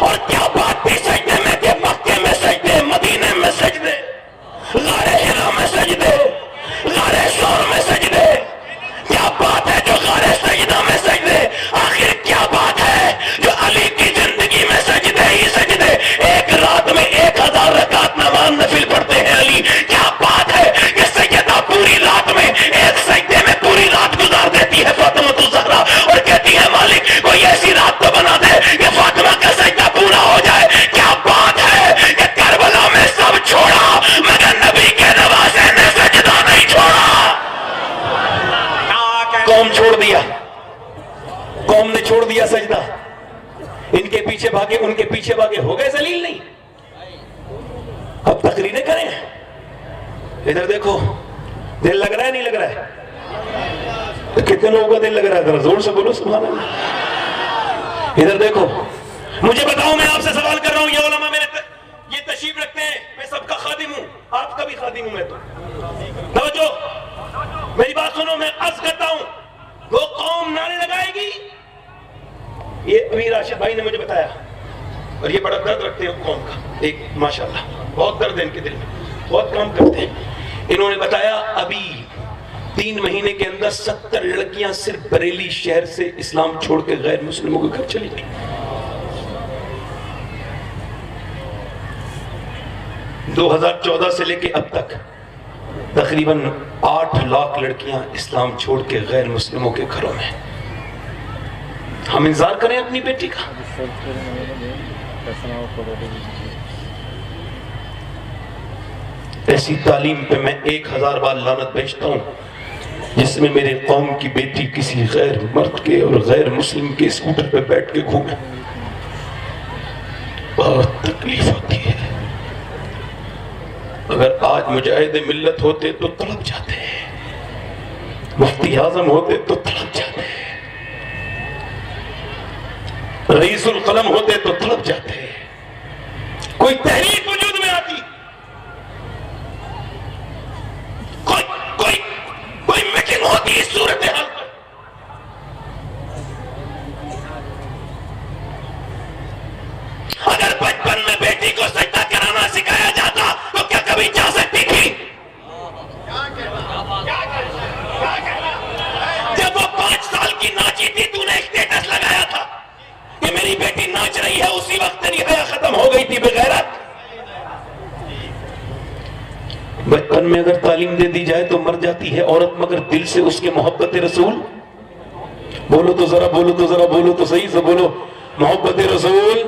اور کیا بات تھی سجدے میں کہ مکے میں سجدے، مدینے میں سجدے، غار حرا میں سجدے، غار ثور میں سجدے، کیا بات ہے جو غار سجدہ میں سجدے، آخر کیا بات ہے جو علی کی زندگی میں سجدے ہی سجدے، ایک رات میں 1000 رکعت نماز نفل پڑھتے ہیں علی، کیا بات ہے کہ سجدہ پوری رات میں ایک سجدے میں پوری رات گزار دیتی ہے فاطمہ الزہرا، اور کہتی ہے مالک کوئی ایسی رات تو بنا دے کہ فاطمہ کا سجدہ پورا ہو جائے۔ کیا بات ہے کہ کربلا میں سب چھوڑا مگر نبی کے نواسے نے سجدہ نہیں چھوڑا۔ قوم چھوڑ دیا، قوم نے چھوڑ دیا سجدہ، ان کے پیچھے بھاگے، ان کے پیچھے بھاگے، ہو گئے ذلیل نہیں؟ اب تقریریں کریں؟ ادھر دیکھو، دل لگ رہا ہے نہیں لگ رہا ہے؟ کتنے لوگوں کا دل لگ رہا ہے؟ ذرا زور سے بولو سبحان اللہ۔ ادھر دیکھو، مجھے بتاؤ، میں آپ سے سوال کر رہا ہوں، یہ علماء یہ تشریف رکھتے ہیں، میں سب کا خادم ہوں، آپ کا بھی خادم ہوں میں تو۔ توجہ، میری بات سنو، میں عرض کرتا ہوں، وہ قوم نعرے لگائے گی، یہ ابھی راشد بھائی نے مجھے بتایا، اور یہ بڑا درد رکھتے ہیں قوم کا، ایک ماشاءاللہ بہت درد ہے ان کے دل میں، بہت کام کرتے ہیں۔ انہوں نے بتایا ابھی 3 مہینے کے اندر 70 لڑکیاں صرف بریلی شہر سے اسلام چھوڑ کے غیر مسلموں کے گھر چلی گئی۔ 2014 سے لے کے اب تک تقریباً 8 لاکھ لڑکیاں اسلام چھوڑ کے غیر مسلموں کے گھروں میں۔ ہم انتظار کریں اپنی بیٹی کا؟ ایسی تعلیم پہ میں 1000 بار لعنت بھیجتا ہوں جس میں میرے قوم کی بیٹی کسی غیر مرد کے اور غیر مسلم کے اسکوٹر پہ بیٹھ کے گھومے، بہت تکلیف ہوتی ہے۔ اگر آج مجاہد ملت ہوتے تو تڑپ جاتے، مفتی اعظم ہوتے تو تڑپ جاتے، رئیس القلم ہوتے تو تڑپ جاتے، کوئی تحریک وجود میں آتی، کوئی میٹنگ ہوتی اس صورتحال پر۔ اگر بچپن میں بیٹی کو سجدہ کرانا سکھایا جاتا تو کیا کبھی جا سکتی تھی؟ جب وہ 5 سال کی ناچی تھی تو نے اسٹیٹس لگایا تھا کہ میری بیٹی ناچ رہی ہے، اسی وقت تیری حیا ختم ہو گئی تھی بغیرت۔ بچپن میں اگر تعلیم دے دی جائے تو مر جاتی ہے عورت، مگر دل سے اس کے محبت رسول، بولو تو ذرا، بولو تو ذرا، بولو تو صحیح سے بولو، محبت رسول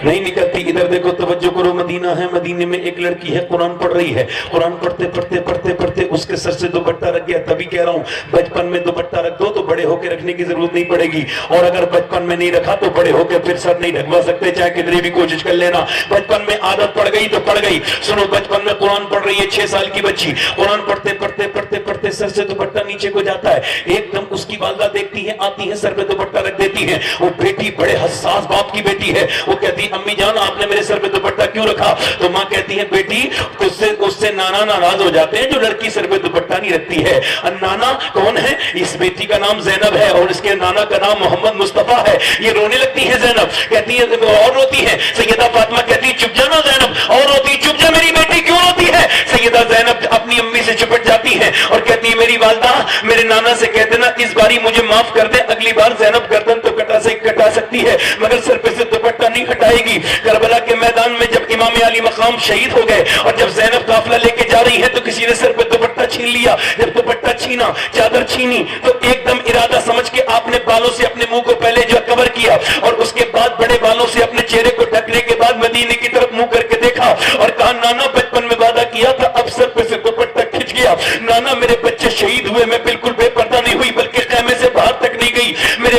نہیں نکلتی۔ ادھر دیکھو، توجہ کرو، مدینہ ہے، مدینے میں ایک لڑکی ہے، قرآن پڑھ رہی ہے، قرآن پڑھتے اس کے سر سے دوپٹہ رکھ گیا۔ تبھی کہہ رہا ہوں بچپن میں دوپٹہ رکھ دو تو بڑے ہو کے رکھنے کی ضرورت نہیں پڑے گی، اور اگر بچپن میں نہیں رکھا تو بڑے ہو کے پھر سر نہیں ڈھکوا سکتے، چاہے کتنی بھی کوشش کر لینا۔ بچپن میں عادت پڑ گئی تو پڑ گئی۔ سنو، بچپن میں قرآن پڑھ رہی ہے 6 سال کی بچی، قرآن پڑھتے سر سے دوپٹہ نیچے کو جاتا ہے، ایک دم اس کی والدہ دیکھتی ہے، آتی ہے، سر پہ دوپٹہ رکھ دیتی ہے۔ وہ بیٹی بڑے حساس باپ کی بیٹی ہے، وہ کہتی ہے امی جان آپ نے میرے سر پہ دوپٹہ کیوں رکھا؟ تو ماں کہتی ہے بیٹی اس سے نانا ناراض ہو جاتے ہیں جو لڑکی سر پہ دوپٹہ نہیں رکھتی ہے۔ نانا کون ہے؟ اس بیٹی کا نام زینب ہے اور اس کے نانا کا نام محمد مصطفیٰ ہے۔ یہ رونے لگتی ہے زینب، کہتی ہے اور روتی ہے۔ سیدہ فاطمہ کہتی ہے چپ جانا زینب، اور روتی، چپ جا میری بیٹی کیوں روتی ہے؟ سیدہ زینب اپنی امی سے چپٹ جاتی ہے اور کہتی ہے میری والدہ میرے نانا سے کہہ دینا اس باری مجھے معاف کر دے، اگلی بار زینب گردن تو کٹا سکتی ہے مگر سر پہ سے دوپٹہ نہیں ہٹائے گی۔ کربلا کے میدان میں جب امام علی مقام شہید ہو گئے اور جب زینب قافلہ لے کے جا رہی ہے تو کسی نے سر پہ دوپٹہ چھین لیا۔ جب دوپٹہ چھینا، چادر چھینی تو ایک دم ارادہ سمجھ کے آپ نے بالوں سے اپنے منہ کو پہلے جو کور کیا اور اس کے بعد بڑے بالوں سے اپنے چہرے کو ڈھکنے کے بعد مدینے کی طرف منہ کر کے دیکھا اور کہا نانا بچپن میں وعدہ کیا تھا، اب سر پہ سے دوپٹہ کھنچ گیا۔ نانا میرے بچے شہید ہوئے، میں بالکل بے پردہ نہیں ہوئی بلکہ خیمے سے باہر تک نہیں گئی، میرے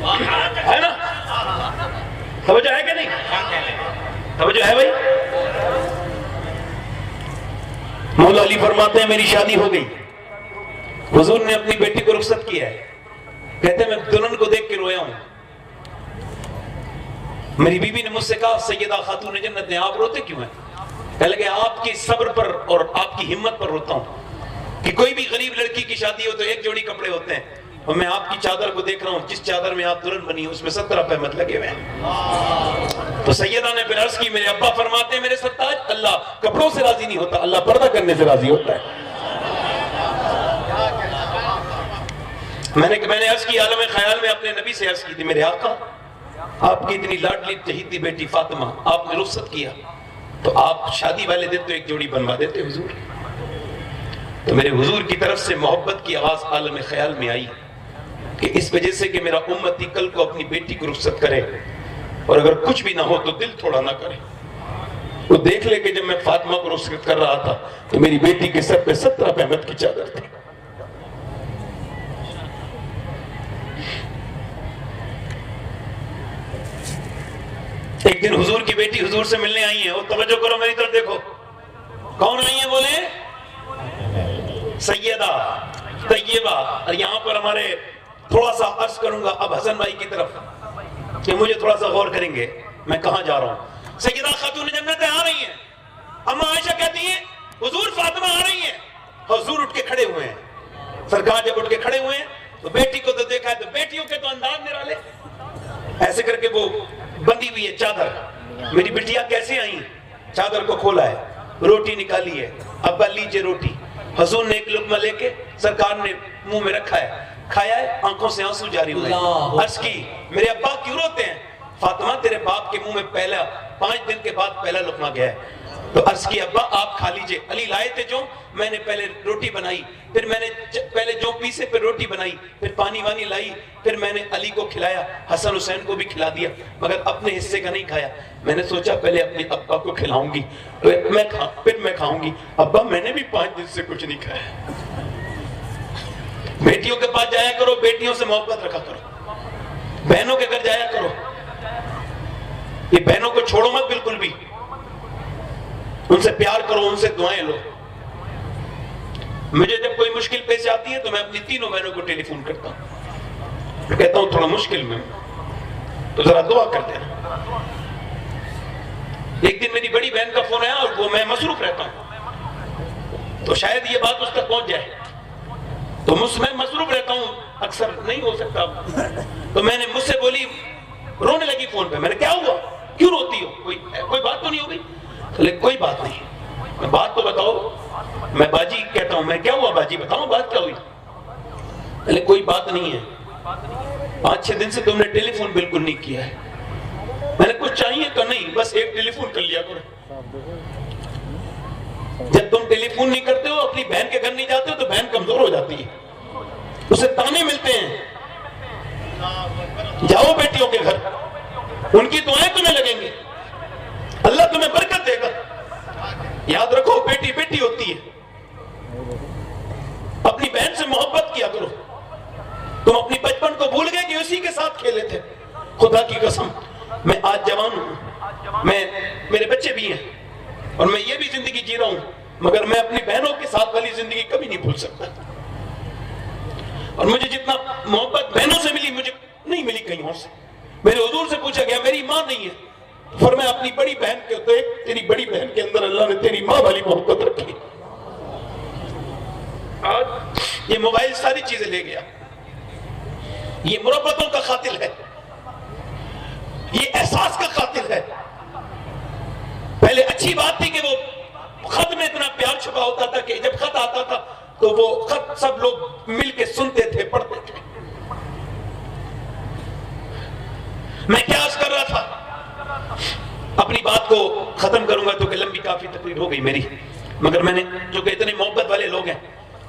باد ہے نا؟ توجہ ہے کہ نہیں؟ کیا کہہ لیں؟ توجہ ہے بھائی؟ مولا علی فرماتے ہیں میری شادی ہو گئی، حضور نے اپنی بیٹی کو رخصت کیا ہے، کہتے ہیں میں دلہن کو دیکھ کے رویا ہوں۔ میری بیوی نے مجھ سے کہا سیدہ خاتون جنت نے آپ روتے کیوں ہیں؟ کہنے لگے آپ کی صبر پر اور آپ کی ہمت پر روتا ہوں کہ کوئی بھی غریب لڑکی کی شادی ہو تو ایک جوڑی کپڑے ہوتے ہیں، اور میں آپ کی چادر کو دیکھ رہا ہوں، جس چادر میں آپ دلہن بنی اس میں 17 پہمت لگے ہوئے ہیں۔ تو سیدہ نے پھر عرض کی میرے ابا فرماتے ہیں میرے سرتاج اللہ کپڑوں سے راضی نہیں ہوتا، اللہ پردہ کرنے سے راضی ہوتا ہے۔ میں نے عرض کی عالم خیال میں اپنے نبی سے عرض کی تھی میرے آقا آپ کی اتنی لاڈلی چہیتی بیٹی فاطمہ آپ نے رخصت کیا تو آپ شادی والے دن تو ایک جوڑی بنوا دیتے حضور۔ تو میرے حضور کی طرف سے محبت کی آواز عالم خیال میں آئی کہ اس وجہ سے کہ میرا امتی کل کو اپنی بیٹی کو رخصت کرے اور اگر کچھ بھی نہ ہو تو دل تھوڑا نہ کرے، وہ دیکھ لے کہ جب میں فاطمہ کو رخصت کر رہا تھا تو میری بیٹی کے سر پہ 17 پہمت کی چادر تھی۔ ایک دن حضور کی بیٹی حضور سے ملنے آئی ہیں، وہ توجہ کرو میری طرف دیکھو، کون آئی ہیں بولے؟ سیدہ طیبہ۔ اور یہاں پر ہمارے تھوڑا سا عرض کروں گا اب حسن بھائی کی طرف کہ مجھے تھوڑا سا غور کریں گے میں کہاں جا رہا ہوں۔ سیدہ خاتون جنت آ رہی ہیں، اما عائشہ کہتی ہیں حضور فاطمہ آ رہی ہیں، حضور اٹھ کے کھڑے ہوئے ہیں۔ سرکار جب اٹھ کے کھڑے ہوئے ہیں تو بیٹی کو تو دیکھا ہے تو بیٹیوں کے تو انداز نرالے، ایسے کر کے وہ بندی ہوئی ہے چادر۔ میری بٹیا کیسے آئیں؟ چادر کو کھولا ہے، روٹی نکالی ہے، ابا لیجئے روٹی۔ حضور نے ایک لقمہ لے کے سرکار نے منہ میں رکھا ہے، کھایا ہے، آنکھوں سے آنسو جاری ہوئے۔ عرض کی میرے ابا کیوں روتے ہیں؟ فاطمہ تیرے باپ کے منہ میں پہلا 5 دن کے بعد پہلا لقمہ گیا ہے۔ تو عرض کی ابا آپ کھا لیجئے، علی لائے تھے جو میں نے پہلے روٹی بنائی، پھر میں نے پہلے جو پیسے پھر روٹی بنائی، پھر پانی وانی لائی، پھر میں نے علی کو کھلایا، حسن حسین کو بھی کھلا دیا، مگر اپنے حصے کا نہیں کھایا۔ میں نے سوچا پہلے اپنے ابا کو کھلاؤں گی پھر میں کھاؤں گی۔ ابا میں نے بھی 5 دن سے کچھ نہیں کھایا۔ بیٹیوں کے پاس جایا کرو، بیٹیوں سے محبت رکھا کرو، بہنوں کے گھر جایا کرو، یہ بہنوں کو چھوڑو مت بالکل بھی، ان سے پیار کرو، ان سے دعائیں لو۔ مجھے جب کوئی مشکل پیش آتی ہے تو میں اپنی تینوں بہنوں کو ٹیلی فون کرتا ہوں، میں کہتا ہوں تھوڑا مشکل میں تو ذرا دعا کر دینا۔ ایک دن میری بڑی بہن کا فون آیا اور وہ میں مصروف رہتا ہوں تو شاید یہ بات اس تک پہنچ جائے، تو میں مصروف رہتا ہوں، اکثر نہیں ہو سکتا، تو میں نے مجھ سے بولی، رونے لگی فون پہ۔ میں نے کیا ہوا، کیوں روتی ہو، کوئی بات تو نہیں ہو گئی؟ لیکن کوئی بات نہیں، بات تو بتاؤ۔ میں باجی کہتا ہوں، میں کیا ہوا باجی بتاؤ بات کیا ہوئی؟ لیکن کوئی بات نہیں ہے، 5-6 دن سے تم نے ٹیلی فون بالکل نہیں کیا ہے۔ میں نے کچھ چاہیے تو نہیں، بس ایک ٹیلی فون کر لیا کرو۔ جب تم ٹیلی فون نہیں کرتے ہو، اپنی بہن کے گھر نہیں جاتے ہو تو بہن کمزور ہو جاتی ہے، اسے تانے ملتے ہیں۔ جاؤ بیٹیوں کے گھر، ان کی دعائیں تمہیں لگیں گے، اللہ تمہیں برکت دے گا۔ یاد رکھو بیٹی بیٹی ہوتی ہے، اپنی بہن سے محبت کیا کرو۔ تم اپنی بچپن کو بھول گئے کہ اسی کے ساتھ کھیلے تھے۔ خدا کی قسم میں آج جوان ہوں، میرے بچے بھی ہیں اور میں یہ بھی زندگی جی رہا ہوں، مگر میں اپنی بہنوں کے ساتھ والی زندگی کبھی نہیں بھول سکتا۔ اور مجھے جتنا محبت بہنوں سے ملی مجھے نہیں ملی کہیں اور سے۔ میرے حضور سے پوچھا گیا میری ماں نہیں ہے، فرمایا اپنی بڑی بہن کے دیکھ، تیری بڑی بہن کے اندر اللہ نے تیری ماں والی محبت رکھی۔ آج یہ موبائل ساری چیزیں لے گیا، یہ محبتوں کا قاتل ہے، یہ احساس کا قاتل ہے۔ پہلے اچھی بات تھی کہ وہ خط میں اتنا پیار چھپا ہوتا تھا کہ جب خط آتا تھا تو وہ خط سب لوگ مل کے سنتے تھے، پڑھتے تھے۔ میں کیا عرض کر رہا تھا، اپنی بات کو ختم کروں گا تو کہ لمبی کافی تقریر ہو گئی میری، مگر میں نے جو کہ اتنے محبت والے لوگ ہیں،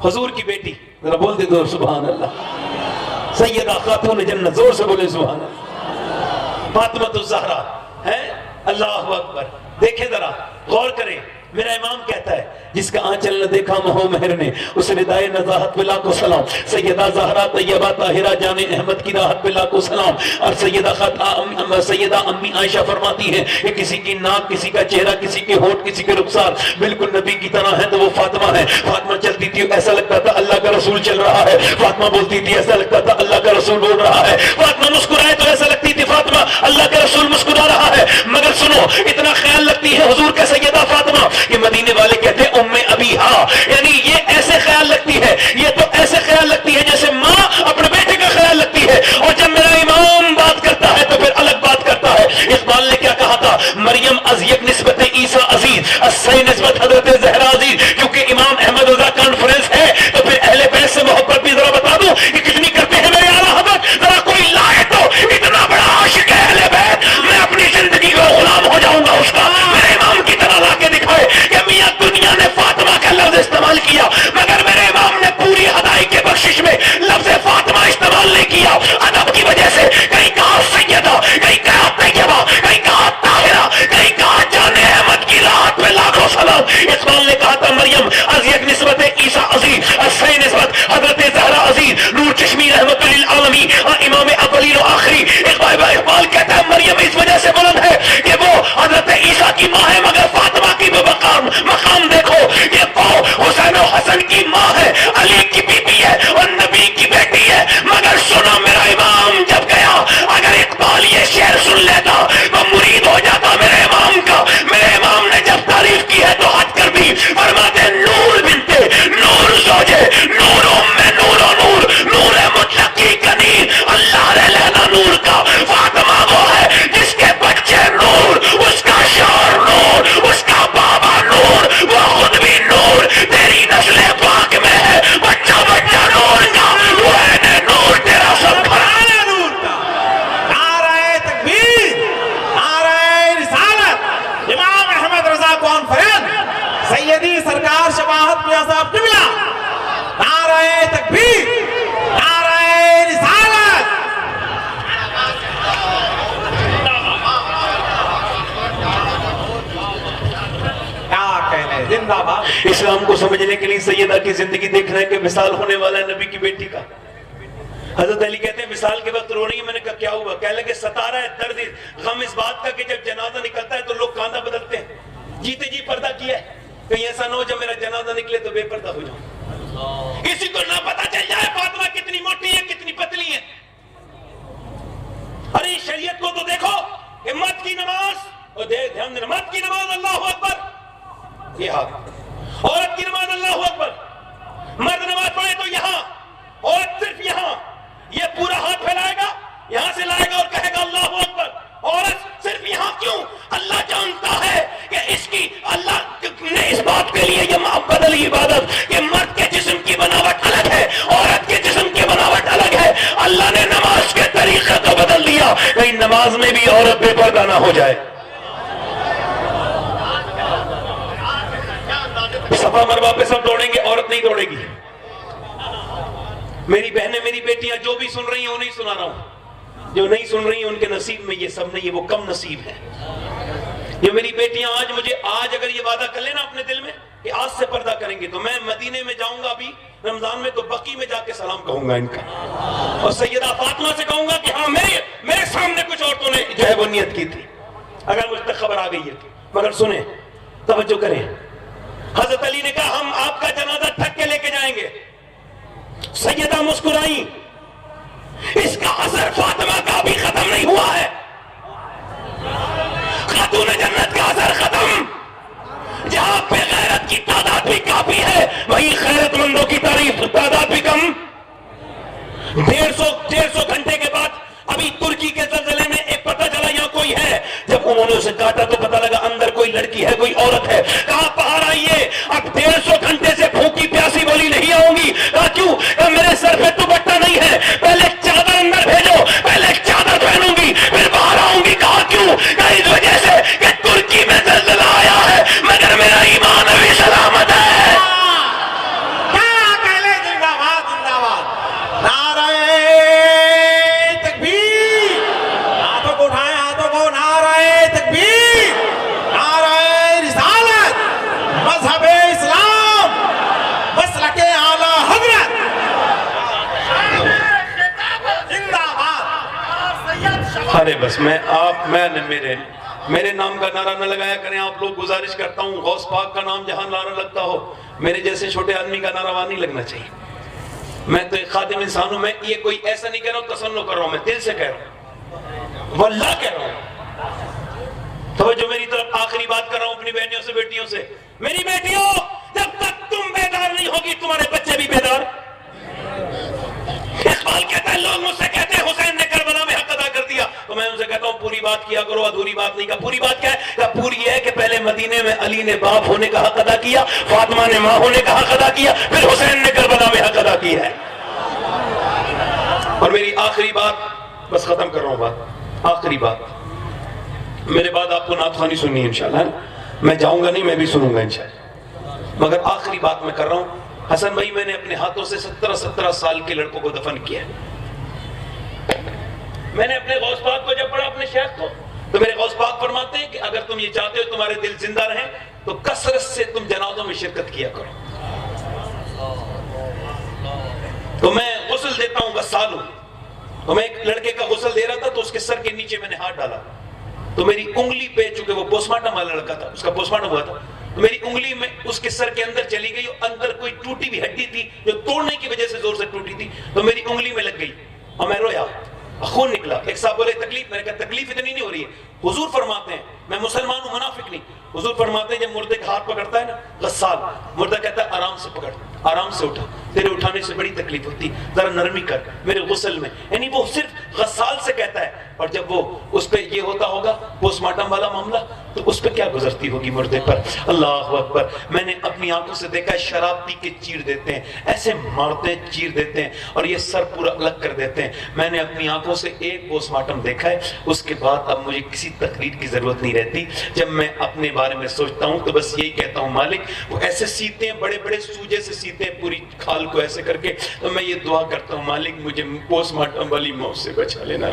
حضور کی بیٹی ذرا بول دے دو سبحان اللہ، سیدہ خاتون جنت، زور سے بولے سبحان اللہ، فاطمہ الزہرا ہے، اللہ اکبر۔ دیکھیں ذرا غور کریں، میرا امام کہتا ہے جس کا آنچل نہ دیکھا مہو مہر نے اس ردائے نزاہت پہ لاکھوں سلام. سیدہ زہرا طیبہ طاہرہ جان احمد کی راحت پہ لاکھوں سلام. اور سیدہ امی عائشہ فرماتی ہیں کہ کسی کی ناک، کسی کا چہرہ، کسی کے ہونٹ، کسی کے رخسار بالکل نبی کی طرح ہے تو وہ فاطمہ ہے. فاطمہ چلتی تھی ایسا لگتا تھا اللہ کا رسول چل رہا ہے. فاطمہ بولتی تھی ایسا لگتا تھا اللہ کا رسول بول رہا ہے. فاطمہ مسکرائے تو ایسا لگتی تھی فاطمہ اللہ کا رسول مسکرا رہا ہے. مگر سنو، اتنا خیال لگتی ہے حضور کا سیدہ فاطمہ کہ مدینے والے کہتے ہیں ام ابی ہا، یعنی یہ ایسے خیال لگتی ہے، یہ تو ایسے خیال لگتی ہے جیسے ماں اپنے بیٹے کا خیال لگتی ہے. اور جب میرا امام بات کرتا ہے تو پھر الگ بات کرتا ہے. اقبال نے کیا کہا تھا؟ مریم از یک نسبت عیسیٰ عزیز، اسے نسبت حضرت زہرا عزیز. کیونکہ امام احمد رضا کانفرنس ہے تو پھر اہل بیت سے محبت بھی ذرا بتا دوں کہ کتنی کرتے ہیں میرے اعلیٰ حضرت. ذرا کوئی لائے تو اتنا بڑا عاشق ہے اہل بیت، میں اپنی زندگی کا غلام ہو جاؤں گا اس کا. میرے امام کی طرح لا کے دکھائے کہ میاں دنیا نے فاطمہ کا لفظ استعمال کیا مگر میرے امام نے پوری ہدائی کے بخشش میں لفظ فاطمہ استعمال نہیں کیا. ادب کی وجہ سے کہیں کہا سیدہ، کہیں کہا طیبہ، کہیں کہا طاہرہ، کہیں کہا جان احمد کی راحت پہ لاکھوں سلام. اقبال نے کہا تھا مریم از یک نسبت عیسیٰ عزیز، اسے نسبت حضرت زہرا عزیز، نور چشمی رحمت للعالمین، امام اولین و آخری. اقبال کہتا ہے مریم اس وجہ سے بلند ہے کہ وہ حضرت عیسیٰ کی ماں ہے مگر فاطمہ کی بھی مقام دیکھو. یہ حسین و حسن کی ماں ہے، علی کی بیوی ہے اور نبی کی بیٹی ہے. مگر سنا میرا امام جب گیا، اگر اقبال یہ شعر سن لیتا وہ مرید ہو جاتا میرے امام کا. میرے امام نے جب تعریف کی ہے تو حد کر دی. فرماتے نور بنتے نور زوجے نور ام نور و نور، نور مطلق کی کنین اللہ رہ لینا نور کا. فاطمہ وہ ہے جس کے بچے نور، اس کا شوہر نور، اس کا بابا نور، وہ خود بھی نور. تیری نسل پاک میں ہے بچہ بچہ نور کا، وہ ہے نور تیرا سب گھرانا نور کا. نعرہ تکبیر، نعرہ رسالت، امام احمد رضا کانفرنس، سیدی سرکار شفاعت میاں صاحب قبلہ. نعرہ تکبیر، نعرہ رسالت. کیا کہنے، زندہ باد. اسلام کو سمجھنے کے لیے سیدہ کی زندگی دیکھنا ہے کہ مثال ہونے والا ہے نبی کی بیٹی کا. حضرت علی کہتے ہیں مثال کے وقت رو رہی ہے. میں نے کہا کیا ہوا؟ کہنے لگے ستارہ ہے درد غم اس بات کا کہ جب جنازہ نکلتا ہے تو لوگ کاندھا بدلتے ہیں. جیتے جی پردہ کیا ہے، کہیں ایسا نہ ہو جب میرا جنازہ نکلے تو بے پردہ ہو جاؤں. کسی کو نہ پتا چل جائے فاطمہ کتنی موٹی ہے کتنی پتلی ہے. ارے شریعت کو تو دیکھو کہ مرد کی نماز، اور دھیان دینا، مرد کی نماز اللہ اکبر یہ ہاتھ، عورت کی نماز اللہ اکبر. مرد نماز پڑھے تو یہاں، عورت صرف یہاں. یہ پورا ہاتھ پھیلائے گا، یہاں سے لائے گا اور کہے گا اللہ اکبر. عورت صرف یہاں. کیوں؟ اللہ جانتا ہے کہ اس کی، اللہ نے اس بات کے لیے یہ بدلی عبادت کہ مرد کے جسم کی بناوٹ الگ ہے، عورت کے جسم کی بناوٹ الگ ہے. اللہ نے نماز کے طریقے کو بدل دیا کہیں نماز میں بھی عورت بے پردہ نہ ہو جائے. صفا مروا پہ سب دوڑیں گے، عورت نہیں دوڑے گی. میری بہنیں، میری بیٹیاں جو بھی سن رہی ہیں انہیں سنا رہا ہوں. جو نہیں سن رہی ہیں ان کے نصیب میں یہ سب نہیں ہے، وہ کم نصیب ہے. جو میری بیٹیاں آج اگر یہ وعدہ کر لینا اپنے دل میں کہ آج سے پردہ کریں گے تو میں مدینے میں جاؤں گا ابھی رمضان میں تو بقی میں جا کے سلام کہوں گا ان کا، اور سیدہ فاطمہ سے کہوں گا کہ ہاں میرے سامنے کچھ عورتوں نے جو ہے وہ نیت کی تھی، اگر مجھ تک خبر آ گئی ہے. مگر سنیں، توجہ کریں. حضرت علی نے کہا ہم آپ کا جنازہ تھک کے لے کے جائیں گے. سیدہ مسکرائی. اس کا اثر فاطمہ کا بھی ختم نہیں ہوا ہے. خاتون جنت کا اثر ختم. جہاں پہ غیرت کی تعداد بھی کافی ہے وہی خیرت مندوں کی تعداد بھی کم. 150 گھنٹے کے بعد ابھی ترکی کے زلزلے میں ایک پتہ چلا یہاں کوئی ہے. جب انہوں نے اسے کاٹا تو پتہ لگا اندر کوئی لڑکی ہے، کوئی عورت ہے. کہا باہر آئیے. اب 150 گھنٹے سے بھوکی پیاسی بولی نہیں آؤں گی. کہا کیوں؟ کہا میرے سر پہ دوپٹہ نہیں ہے. پہلے چادر اندر بھیجو. پہلے چادر پہنوں گی پھر باہر آؤں گی. کہا کیوں؟ کہا اس وجہ سے کہ ترکی میں زلزلہ آیا ہے مگر میرا ایمان ابھی سلامت ہے. کیا کہلے، زندہ باد، زندہ باد. نعرہ تکبیر. ہاتھوں کو اٹھائیں، ہاتھوں کو. نعرہ تکبیر، نعرہ رسالت، ارے بس میں نے میرے نام کا نعرہ نہ لگایا کریں آپ لوگ. گزارش کرتا ہوں غوث پاک کا نام جہاں نعرہ لگتا ہو میرے جیسے چھوٹے آدمی کا نعرہ وہاں نہیں لگنا چاہیے. میں تو ایک خادم انسان ہوں. میں یہ کوئی ایسا نہیں کہہ رہا ہوں تصنع کر رہا ہوں, میں دل سے کہہ رہا ہوں, واللہ کہہ رہا ہوں. توجہ میری طرف. آخری بات کر رہا ہوں اپنی بہنیوں سے, بیٹیوں سے. میری بیٹیوں, جب تک تم بیدار نہیں ہوگی تمہارے بچے بھی بیدار. اقبال کہتا ہے لوگ مجھ سے کہتے ہیں حسین نے کربلا میں حق ادا کر دیا, تو میں ان سے کہتا ہوں پوری بات کیا کرو, ادھوری بات نہیں. کا پوری بات کیا ہے؟ کہ پوری یہ ہے کہ پہلے مدینے میں علی نے باپ ہونے کا حق ادا کیا, فاطمہ نے ماں ہونے کا حق ادا کیا, پھر حسین نے کربلا میں حق ادا کیا ہے. اور میری آخری بات, بس ختم کر رہا ہوں بات, آخری بات. میرے بعد آپ کو نعت خوانی سننی ہے انشاءاللہ. میں جاؤں گا نہیں, میں بھی سنوں گا انشاءاللہ, مگر آخری بات میں کر رہا ہوں. حسن بھائی, میں نے اپنے ہاتھوں سے 17 سال کے لڑکوں کو دفن کیا. میں نے اپنے غوث پاک کو جب پڑھا, اپنے شیخ کو, تو میرے غوث پاک فرماتے ہیں کہ اگر تم یہ چاہتے ہو تمہارے دل زندہ رہیں تو کثرت سے تم جنازوں میں شرکت کیا کرو. تو میں غسل دیتا ہوں, غسال ہوں, تو میں ایک لڑکے کا غسل دے رہا تھا, تو اس کے سر کے نیچے میں نے ہاتھ ڈالا, تو میری انگلی پہ, چونکہ وہ پوسٹ مارٹم والا لڑکا تھا, اس کا پوسٹ مارٹم ہوا تھا, تو میری انگلی میں اس کے سر کے اندر چلی گئی, اور اندر کوئی ٹوٹی ہوئی ہڈی تھی جو توڑنے کی وجہ سے زور سے ٹوٹی تھی, تو میری انگلی میں لگ گئی اور میں رویا, خون نکلا. ایک صاحب بولے تکلیف, میں نے کہا تکلیف اتنی نہیں ہو رہی ہے. حضور فرماتے ہیں, میں مسلمان ہوں, منافق نہیں, حضور فرماتے ہیں جب مردے کا ہاتھ پکڑتا ہے نا غسال, مردہ کہتا ہے آرام سے پکڑ, آرام سے اٹھا, تیرے اٹھانے سے بڑی تکلیف ہوتی, ذرا نرمی کر میرے غسل میں. یعنی وہ صرف غسال سے کہتا ہے, اور جب وہ اس پہ یہ ہوتا ہوگا پوسٹ مارٹم والا معاملہ, تو اس پہ کیا گزرتی ہوگی مردے پر. اللہ اکبر. میں نے اپنی آنکھوں سے دیکھا ہے, شراب پی کے چیر دیتے ہیں, ایسے مارتے ہیں, چیر دیتے ہیں, اور یہ سر پورا الگ کر دیتے ہیں. میں نے اپنی آنکھوں سے ایک پوسٹ مارٹم دیکھا ہے, اس کے بعد اب مجھے کسی تقریر کی ضرورت نہیں رہتی. جب میں اپنے بارے میں سوچتا ہوں تو بس یہی کہتا ہوں, مالک وہ ایسے سیتے ہیں, بڑے بڑے سوجے سے سیتے ہیں پوری کھال کو ایسے کر کے, تو میں یہ دعا کرتا ہوں, مالک مجھے پوسٹ مارٹم والی موت سے بچا لینا.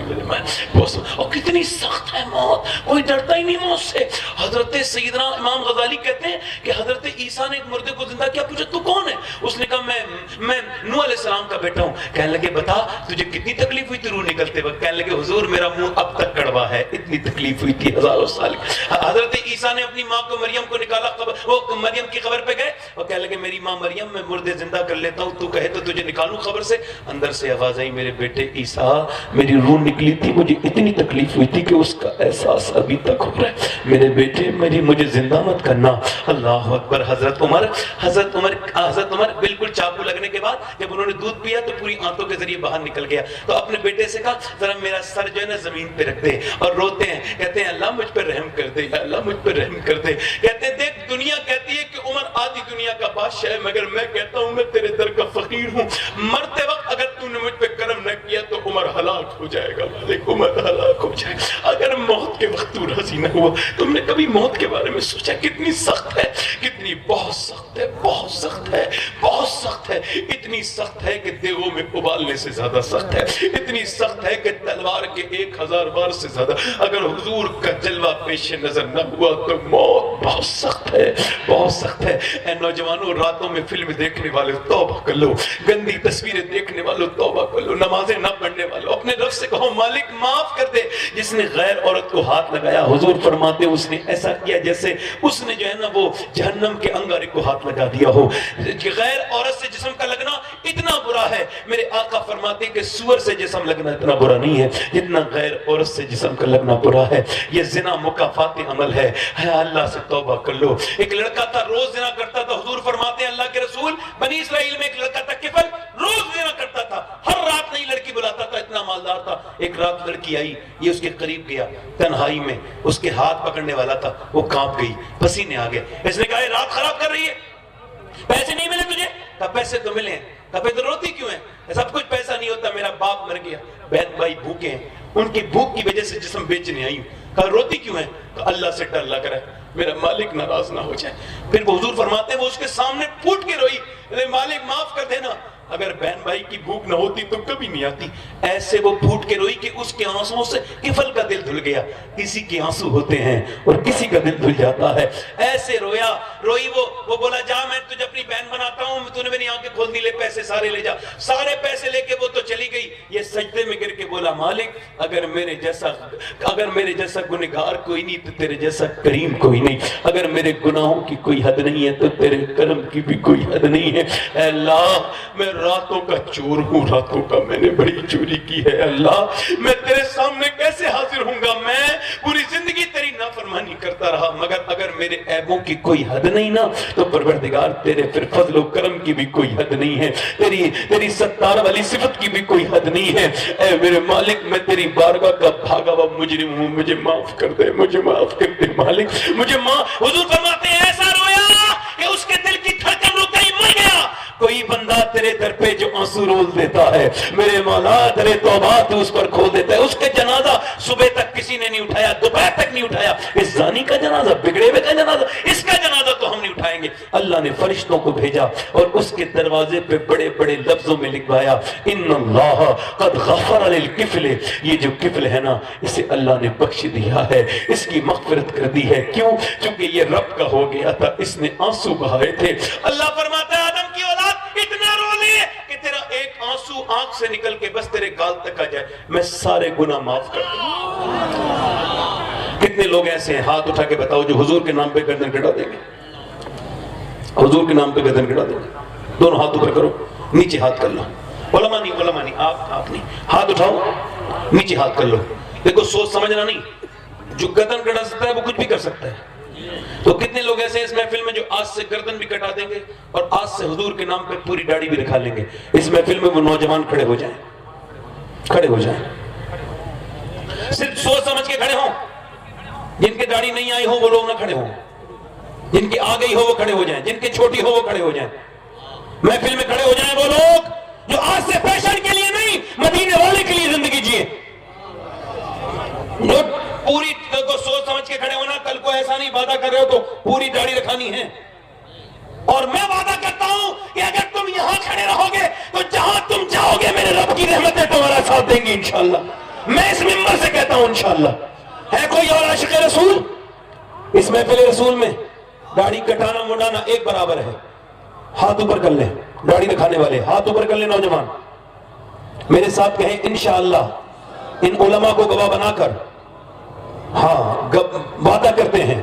اور کتنی سخت ہے موت, کوئی ڈرتا ہی نہیں موت سے. حضرت سیدنا امام غزالی کہتے ہیں کہ حضرت عیسیٰ نے ایک مردے کو زندہ کیا, پوچھا تو کون ہے؟ اس نے کہا میں نوح علیہ السلام کا بیٹا ہوں. کہنے لگے بتا تجھے کتنی تکلیف ہوئی تھی روح نکلتے وقت؟ کہنے لگے حضور میرا منہ اب تک کڑوا ہے, اتنی تکلیف ہوئی تھی ہزاروں سال. حضرت عیسیٰ نے اپنی ماں کو مریم کو نکالا, وہ مریم کی قبر پہ گئے اور کہنے لگے میری ماں مریم میں مردے زندہ کر لیتا ہوں, تو کہے تو تجھے نکالوں قبر سے. اندر سے آواز آئی, میرے بیٹے عیسیٰ میری روح نکلی تھی, مجھے اتنی تکلیف ہوئی تھی کہ اس کا احساس ابھی تک ہو رہا ہے. میرے بیٹے مجھے زندہ مت کرنا. اللہ اکبر. حضرت عمر بالکل چاقو لگنے کے بعد جب انہوں نے دودھ پیا تو پوری آنتوں کے ذریعے باہر نکل گیا, تو اپنے بیٹے سے کہا ذرا میرا سر جو ہے نا زمین پہ رکھ دے, اور روتے ہیں, کہتے ہیں اللہ مجھ پر رحم کر دے, اللہ مجھ پر رحم کر دے. کہتے ہیں دیکھ دنیا کہتی ہے کہ عمر آدھی دنیا کا بادشاہ ہے, مگر میں کہتا ہوں میں تیرے در کا فقیر ہوں. مرتے وقت اگر تو نے مجھ پہ کرم نہ کیا تو عمر ہلاک ہو جائے گا, مالک عمر ہلاک ہو جائے گا. اگر موت کے وقت تو راضی نہ ہوا, تم نے کبھی موت کے بارے میں سوچا کتنی سخت ہے, کتنی بہت سخت ہے, بہت سخت ہے, بہت سخت ہے. اتنی سخت ہے کہ دیگوں میں ابالنے سے زیادہ سخت ہے, اتنی سخت ہے کہ تلوار کے 1000 بار سے زیادہ. اگر حضور کا جلوہ پیش نظر نہ ہوا تو موت بہت سخت ہے, بہت سخت ہے. اے نوجوانوں, راتوں میں فلم دیکھنے والے توبہ کر لو, گندی تصویریں دیکھنے والوں توبہ کر لو, نمازیں نہ پڑھنے والوں اپنے رب سے کہو مالک معاف کر دے. جس نے غیر عورت کو ہاتھ لگایا, حضور فرماتے اس نے ایسا کیا جیسے اس نے جو ہے نا وہ جہنم کے انگارے کو ہاتھ لگا دیا ہو. غیر عورت سے جسم کا لگنا اتنا برا ہے, میرے آقا فرماتے ہیں کہ سور سے جسم لگنا اتنا برا نہیں ہے جتنا غیر عورت سے جسم کا لگنا برا ہے. یہ زنا مکافات عمل ہے, اللہ سے توبہ کر لو. ایک لڑکا تھا روز زنا کرتا تھا, حضور فرماتے ہیں اللہ کے رسول بنی اسرائیل میں ایک لڑکا تھا کفل, روز زنا کرتا تھا, ہر رات نئی لڑکی بلاتا تھا, اتنا مالدار تھا. ایک رات لڑکی آئی, یہ اس کے قریب گیا تنہائی میں, اس کے ہاتھ پکڑنے والا تھا, وہ کانپ گئی, پسینے آ گئے. اس نے کہا رات خراب کر رہی ہے, پیسے نہیں ملے تجھے؟ کہا پیسے تو ملے ہیں. کہا پھر تو روتی کیوں ہے؟ سب کچھ پیسہ نہیں ہوتا, میرا باپ مر گیا, بہن بھائی بھوکے ہیں, ان کی بھوک کی وجہ سے جسم بیچنے آئی ہوں. کہا روتی کیوں ہے؟ کہا اللہ سے ڈر لگ رہا ہے, میرا مالک ناراض نہ ہو جائے. پھر وہ حضور فرماتے ہیں وہ اس کے سامنے پھوٹ کے روئی, مالک معاف کر دینا. اگر بہن بھائی کی بھوک نہ ہوتی تو کبھی نہیں آتی. ایسے وہ پھوٹ کے روئی کہ اس کے آنسوؤں سے کفل کا دل دھل گیا. کسی کے آنسو ہوتے ہیں اور کسی کا دل دھل جاتا ہے. ایسے روئی وہ بولا جا میں تجھے اپنی بہن بناتا ہوں, تو نے میری آنکھیں کھول دی, لے پیسے سارے لے جا. سارے پیسے لے کے وہ تو چلی گئی. یہ سجدے میں گر کے بولا مولا مالک اگر میرے جیسا گنہگار کوئی نہیں تو تیرے جیسا کریم کوئی نہیں، اگر میرے گناہوں کی کوئی حد نہیں ہے تو تیرے کرم کی بھی کوئی حد نہیں ہے۔ اے اللہ میں راتوں کا چور ہوں، راتوں کا میں نے بڑی چوری کی ہے۔ اللہ میں تیرے سامنے کیسے حاضر ہوں گا؟ میں پوری زندگی تیری نافرمانی کرتا رہا، مگر اگر میرے عیبوں کی کوئی حد نہیں نا تو پروردگار تیرے پھر فضل و کرم کی بھی کوئی حد نہیں ہے، تیری ستار والی صفت کی بھی کوئی حد نہیں ہے۔ اے میرے مالک میں تیری بارگاہ کا بھاگا ہوا مجرم ہوں، مجھے معاف کر دے، مجھے معاف کر دے مالک، مجھے حضور فرماتے ہیں ایسا رویا کہ اس کے دل کی دھڑکن رک گئی، مر گیا۔ کوئی بندہ تیرے در پہ جو آنسو رول دیتا ہے میرے مولا تیرے توبہ تو اس پر کھول دیتا ہے، اس کے جنازہ صبح تک کسی نے نہیں اٹھایا، دوپہر تک نہیں اٹھایا، اس زانی کا جنازہ، بگڑے ہوئے کا جنازہ، اس کا جنازہ تو ہم نہیں اٹھائیں گے۔ اللہ نے فرشتوں کو بھیجا اور اس کے دروازے پہ بڑے بڑے لفظوں میں لکھوایا ان اللہ قد غفر للکفل، یہ جو کفل ہے نا اسے اللہ نے بخش دیا ہے، اس کی مغفرت کر دی ہے۔ کیوں؟ چونکہ یہ رب کا ہو گیا تھا، اس نے آنسو بہائے تھے۔ اللہ فرماتا ہے آدم کی اولاد اتنا رو لے کہ تیرا ایک آنسو آنکھ سے نکل کے بس تیرے گال تک آ جائے، میں سارے گناہ معاف کر دوں۔ کتنے لوگ ایسے ہیں ہاتھ اٹھا کے بتاؤ جو حضور کے نام پہ گردن کٹا دیں گے؟ حضور کے نام پہ گردن کٹا دیں گے؟ دونوں ہاتھ اوپر کرو، نیچے ہاتھ کر لو۔ علماء نہیں، آپ نہیں، ہاتھ اٹھاؤ، نیچے ہاتھ کر لو۔ دیکھو سوچ سمجھنا نہیں، جو گردن کٹا سکتا ہے وہ کچھ بھی کر سکتا ہے۔ تو کتنے لوگ ایسے اس محفل میں جو آج سے گردن بھی کٹا دیں گے اور آج سے حضور کے نام پہ پوری داڑھی بھی رکھا لیں گے؟ اس محفل میں وہ نوجوان کھڑے ہو جائیں، کھڑے ہو جائیں، صرف سوچ سمجھ کے کھڑے ہوں۔ جن کے داڑھی نہیں آئی ہو وہ لوگ نہ کھڑے ہوں، جن کی آ گئی ہو وہ کھڑے ہو جائیں، جن کی چھوٹی ہو وہ کھڑے ہو جائیں۔ محفل میں کھڑے ہو جائیں وہ لوگ جو آج سے فیشن کے لیے نہیں مدینے والے کے لیے زندگی جیے، جو پوری کو سوچ سمجھ کے کھڑے ہونا، کل کو ایسا نہیں وعدہ کر رہے ہو تو پوری داڑھی رکھانی ہے۔ اور میں وعدہ کرتا ہوں کہ اگر تم یہاں کھڑے رہو گے تو جہاں تم جاؤ گے میرے رب کی رحمتیں تمہارا ساتھ دیں گی انشاءاللہ۔ میں اس منبر سے کہتا ہوں انشاءاللہ۔ ہے کوئی اور عاشق رسول؟ اس محفل رسول میں داڑھی کٹانا منڈانا ایک برابر ہے۔ ہاتھ اوپر کر لیں، داڑھی رکھانے والے ہاتھ اوپر کر لیں، نوجوان میرے ساتھ کہیں انشاءاللہ۔ ان علماء کو گواہ بنا کر ہاں وعدہ کرتے ہیں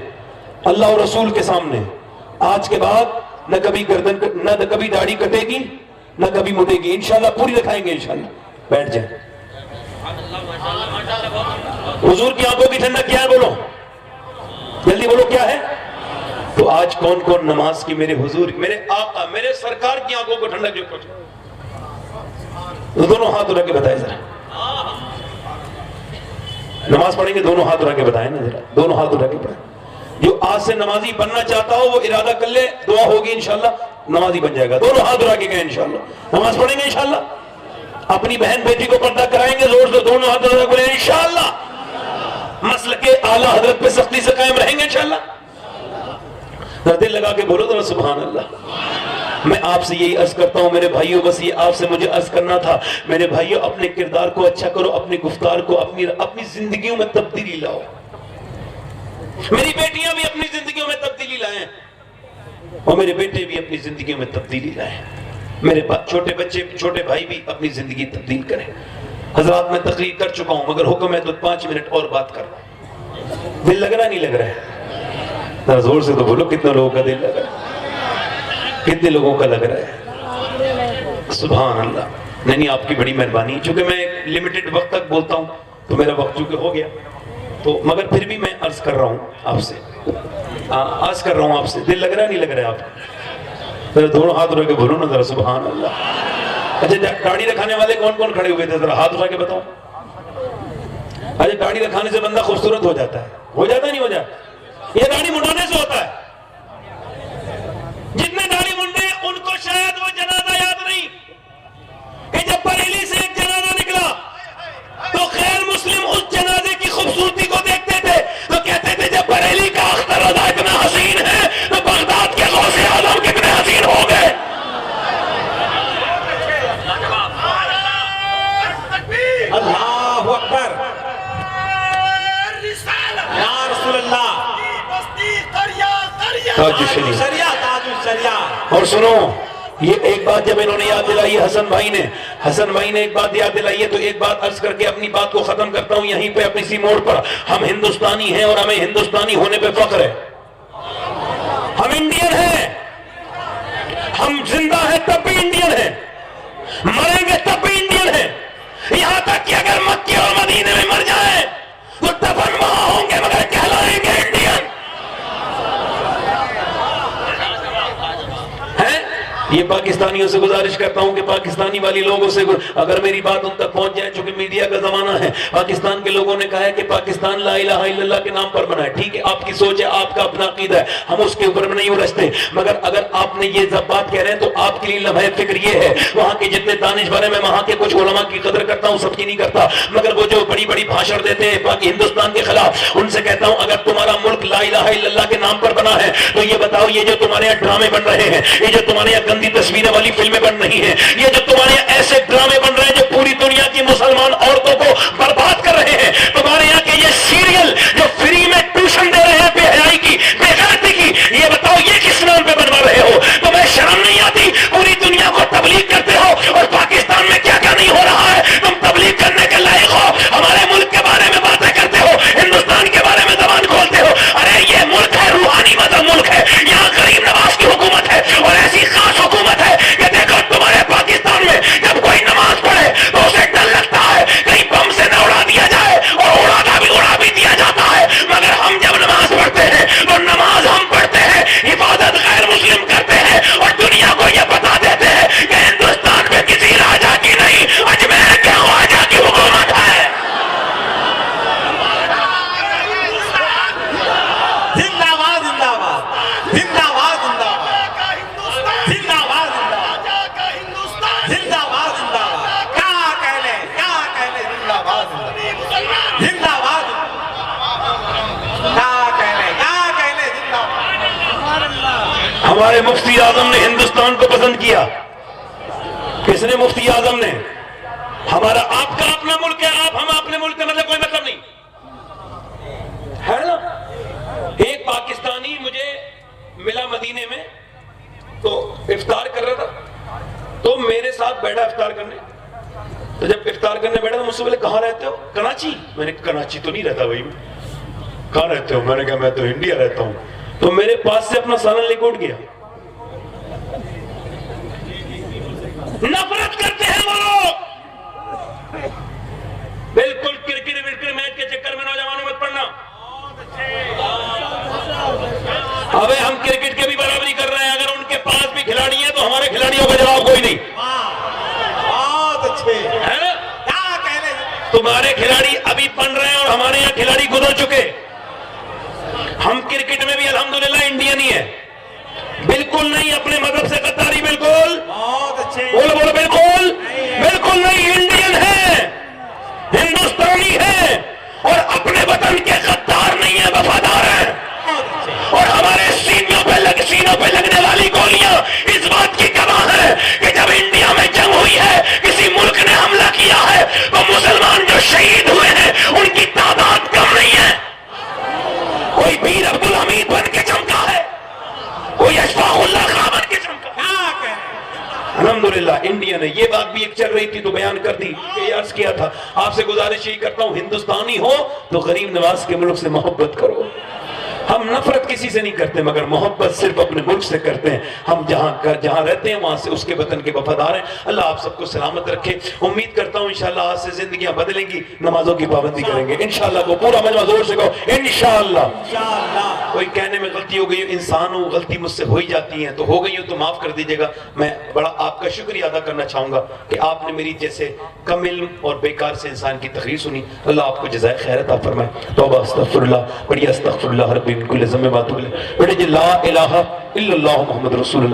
اللہ اور رسول کے سامنے، آج کے بعد نہ کبھی گردن نہ کبھی داڑھی کٹے گی نہ کبھی مٹے گی، انشاءاللہ پوری رکھائیں گے انشاءاللہ۔ بیٹھ جائیں۔ حضور کی آنکھوں کی ٹھنڈک کیا ہے؟ بولو جلدی بولو کیا ہے؟ تو آج کون کون نماز کی میرے حضور میرے آقا میرے سرکار کی آنکھوں کو ٹھنڈک جو کچھ دونوں ہاتھ اٹھا کے بتائیں ذرا، نماز پڑھیں گے دونوں ہاتھ اٹھا کے بتائیں نا ذرا، دونوں ہاتھ اٹھا کے پڑھیں۔ جو آج سے نمازی بننا چاہتا ہو وہ ارادہ کر لے، دعا ہوگی انشاءاللہ نمازی بن جائے گا۔ دونوں ہاتھ اٹھا کے گئے انشاءاللہ، نماز پڑھیں گے انشاءاللہ، اپنی بہن بیٹی کو پردہ کرائیں گے زور سے، دونوں ہاتھ اٹھا کے بولیں انشاءاللہ، مسلک اعلیٰ حضرت پہ سختی سے قائم رہیں گے انشاءاللہ۔ دل لگا کے بولو ذرا سبحان اللہ۔ میں آپ سے یہی عرض کرتا ہوں میرے بھائیوں، بس یہ آپ سے مجھے عرض کرنا تھا میرے بھائیوں، اپنے کردار کو اچھا کرو، اپنی گفتار کو اپنی زندگیوں میں تبدیلی لاؤ۔ میری بیٹیاں بھی اپنی زندگیوں میں تبدیلی لائیں اور میرے بیٹے بھی اپنی زندگیوں میں تبدیلی لائیں، میرے چھوٹے بچے چھوٹے بھائی بھی اپنی زندگی تبدیل کریں۔ حضرات میں تقریر کر چکا ہوں مگر حکم ہے تو 5 منٹ اور بات کر رہا ہوں۔ دل لگ رہا نہیں لگ رہا ہے؟ ذرا زور سے تو بولو کتنے لوگوں کا دل لگ رہا ہے، کتنے لوگوں کا لگ رہا ہے؟ سبحان اللہ۔ نہیں آپ کی بڑی مہربانی، چونکہ میں لمیٹڈ وقت تک بولتا ہوں تو میرا وقت چونکہ ہو گیا تو مگر پھر بھی میں عرض کر رہا ہوں آپ سے، عرض کر رہا ہوں آپ سے، دل لگ رہا ہے نہیں لگ رہا ہے آپ؟ ذرا دونوں ہاتھ اٹھا کے بولو نا ذرا سبحان اللہ۔ اچھا داڑھی رکھانے والے کون کون کھڑے ہوئے تھے؟ ذرا ہاتھ اٹھا کے بتاؤ۔ اچھا داڑھی رکھانے سے بندہ خوبصورت ہو جاتا ہے؟ ہو جاتا نہیں ہو جاتا؟ یہ داڑھی منڈانے سے ہوتا ہے۔ جتنے داڑھی منڈے ان کو شاید وہ جنازہ یاد نہیں کہ جب بریلی سے ایک جنازہ نکلا تو غیر مسلم اس جنازے کی خوبصورتی کو دیکھتے تھے تو کہتے تھے جب بریلی کا اختر رضا اتنا حسین ہے تو بغداد کے غوث اعظم کتنے حسین ہو گئے۔ اللہ اکبر، یا رسول اللہ، تاج الشریعہ۔ تاج الشریعہ۔ اور سنو یہ ایک بات جب انہوں نے یاد دلائی ہے حسن بھائی نے ایک بات یاد دلائی ہے، تو ایک بات عرض کر کے اپنی بات کو ختم کرتا ہوں یہیں پہ اپنی سی موڑ پر. ہم ہندوستانی ہیں اور ہمیں ہندوستانی ہونے پہ فخر ہے. ہم انڈین ہیں، ہم زندہ ہیں تب بھی انڈین ہیں، مریں گے تب بھی انڈین ہیں. یہاں تک کہ اگر مکے اور مدینے میں مر جائیں تو دفن وہاں ہوں گے مگر کہلائیں گے انڈین. یہ پاکستانیوں سے گزارش کرتا ہوں کہ پاکستانی والی لوگوں سے اگر میری بات ان تک پہنچ جائے، چونکہ میڈیا کا زمانہ ہے. پاکستان کے لوگوں نے کہا ہے کہ پاکستان لا الہ الا اللہ کے نام پر بنا ہے. ٹھیک ہے، آپ کی سوچ ہے، آپ کا اپنا عقیدہ ہے، ہم اس کے اوپر نہیں الجھتے. مگر اگر آپ نے یہ بات کہہ رہے ہیں تو آپ کے لیے لمحہ فکر یہ ہے، وہاں کے جتنے دانشور ہیں، میں وہاں کے کچھ علماء کی قدر کرتا ہوں، سب کی نہیں کرتا، مگر وہ جو بڑی بڑی بھاشن دیتے ہیں پاکی ہندوستان کے خلاف، ان سے کہتا ہوں اگر تمہارا ملک لا الہ الا اللہ کے نام پر بنا ہے تو یہ بتاؤ، یہ جو تمہارے یہاں ڈرامے بن رہے ہیں، یہ جو تمہارے یہاں گندی تصویریں والی فلمیں بن رہی ہیں، یہ جو تمہارے یہاں ایسے ڈرامے بن رہے ہیں جو پوری دنیا کی مسلمان عورتوں کو برباد کر رہے ہیں، تمہارے یہاں کے یہ سیریل جو فری میں ٹیوشن دے رہے ہیں بے حیائی کی، بے غیرتی کی، یہ بتاؤ یہ کس نام پہ بنوا رہے ہو؟ تمہیں شرم نہیں آتی؟ پوری دنیا کو تبلیغ کرتے ہو اور پاکستان میں کیا کیا نہیں ہو رہا ہے، تم تبلیغ کرنے کے لائق ہو. ہمارے ملک کے بارے میں باتیں کرتے ہو، ہندوستان کے بارے میں زبان کھولتے ہو. ارے یہ ملک ہے، روحانی ملک ہے، یہاں غریب نواز کی حکومت ہے اور ایسی خاص حکومت ہے کہ دیکھو تمہارے پاکستان میں جب کوئی نماز پڑھے تو اسے ڈر لگتا ہے کہیں بم سے نہ اڑا دیا جائے، اور اڑا بھی دیا جاتا ہے. مگر ہم جب نماز پڑھتے ہیں تو نماز ہم پڑھتے ہیں، عبادت غیر مسلم کرتے ہیں اور دنیا کو یہ بتا دیتے ہیں کہ ہندوستان میں کسی راجا کی نہیں، اجمیر کے خواجہ کی حکومت ہے. زندہ باد زندہ باد زندہ باد زندہ باد زندہ باد زندہ باد زندہ باد. کیا کہہ لیں زندہ باد زندہ باد، کیا کہہ لیں زندہ باد. ہمارے مفتی اعظم نے ہندوستان کو پسند کیا. کس نے؟ مفتی اعظم نے. ہمارا آپ کا اپنا ملک ہے، آپ ہم اپنے ملک کا مطلب کوئی مطلب نہیں ہے نا. ایک پاکستانی مجھے ملا مدینے میں، تو افطار کر رہا تھا، تو میرے ساتھ بیٹھا افطار کرنے. تو جب افطار کرنے بیٹھا تو مجھ سے بولے کہاں رہتے ہو؟ کراچی. میں نے کہا کراچی تو نہیں رہتا بھائی. کہاں رہتے ہو؟ میں نے کہا میں تو انڈیا رہتا ہوں. تو میرے پاس سے اپنا سالن لے کے اٹھ گیا. نفرت کرتے ہیں وہ لوگ بالکل. کرکٹ میچ کے چکر میں نوجوانوں مت پڑنا. ابے ہم کرکٹ کے بھی برابری کر رہے ہیں، اگر ان کے پاس بھی کھلاڑی ہیں تو ہمارے کھلاڑیوں کا جواب کوئی نہیں بہت اچھے ہے نا. کیا کہہ لیں. تمہارے کھلاڑی ابھی بن رہے ہیں اور ہمارے یہاں کھلاڑی گزر چکے. ہم کرکٹ میں بھی الحمدللہ انڈین ہی ہے، بالکل نہیں اپنے مذہب سے غداری، بالکل. بہت اچھے. بولو بالکل بالکل نہیں. انڈین ہے، ہندوستانی ہے اور اپنے وطن کے غدار نہیں ہیں، وفادار ہیں. اور ہمارے سینوں پہ لگنے والی گولیاں اس بات کی گواہ ہے کہ جب انڈیا میں جنگ ہوئی ہے، کسی ملک نے حملہ کیا ہے، تو مسلمان جو شہید ہوئے ہیں ان کی تعداد کم نہیں ہے. کوئی بیر عبدالحمید بن کے چمکا ہے، کوئی اشفاق اللہ خان بن کے چمکا. کیا کہہ لیں. الحمدللہ انڈین ہے. یہ بات بھی ایک چل رہی تھی تو بیان کر دی کہ عرض کیا تھا. آپ سے گزارش یہی کرتا ہوں، ہندوستانی ہو تو غریب نواز کے ملک سے محبت کرو. ہم نفرت کسی سے نہیں کرتے مگر محبت صرف اپنے ملک سے کرتے ہیں. ہم جہاں رہتے ہیں وہاں سے اس کے وطن کے وفادار ہیں. اللہ آپ سب کو سلامت رکھے. امید کرتا ہوں انشاءاللہ آج سے زندگیاں بدلیں گی، نمازوں کی پابندی کریں گے انشاءاللہ. کو پورا مجمع زور سے کہو انشاءاللہ. کوئی کہنے میں غلطی ہو گئی، انسان ہوں، غلطی مجھ سے ہو ہی جاتی ہیں، تو ہو گئی ہوں تو معاف کر دیجیے گا. میں بڑا آپ کا شکریہ ادا کرنا چاہوں گا کہ آپ نے میری جیسے کم علم اور بیکار سے انسان کی تقریر سنی. اللہ آپ کو جزائے خیر عطا فرمائے. توبہ استغفر اللہ، بڑی استغفر اللہ ربی من کل ذنب و اتوب الیہ. بیٹے جی لا الہ الا اللہ محمد رسول اللہ.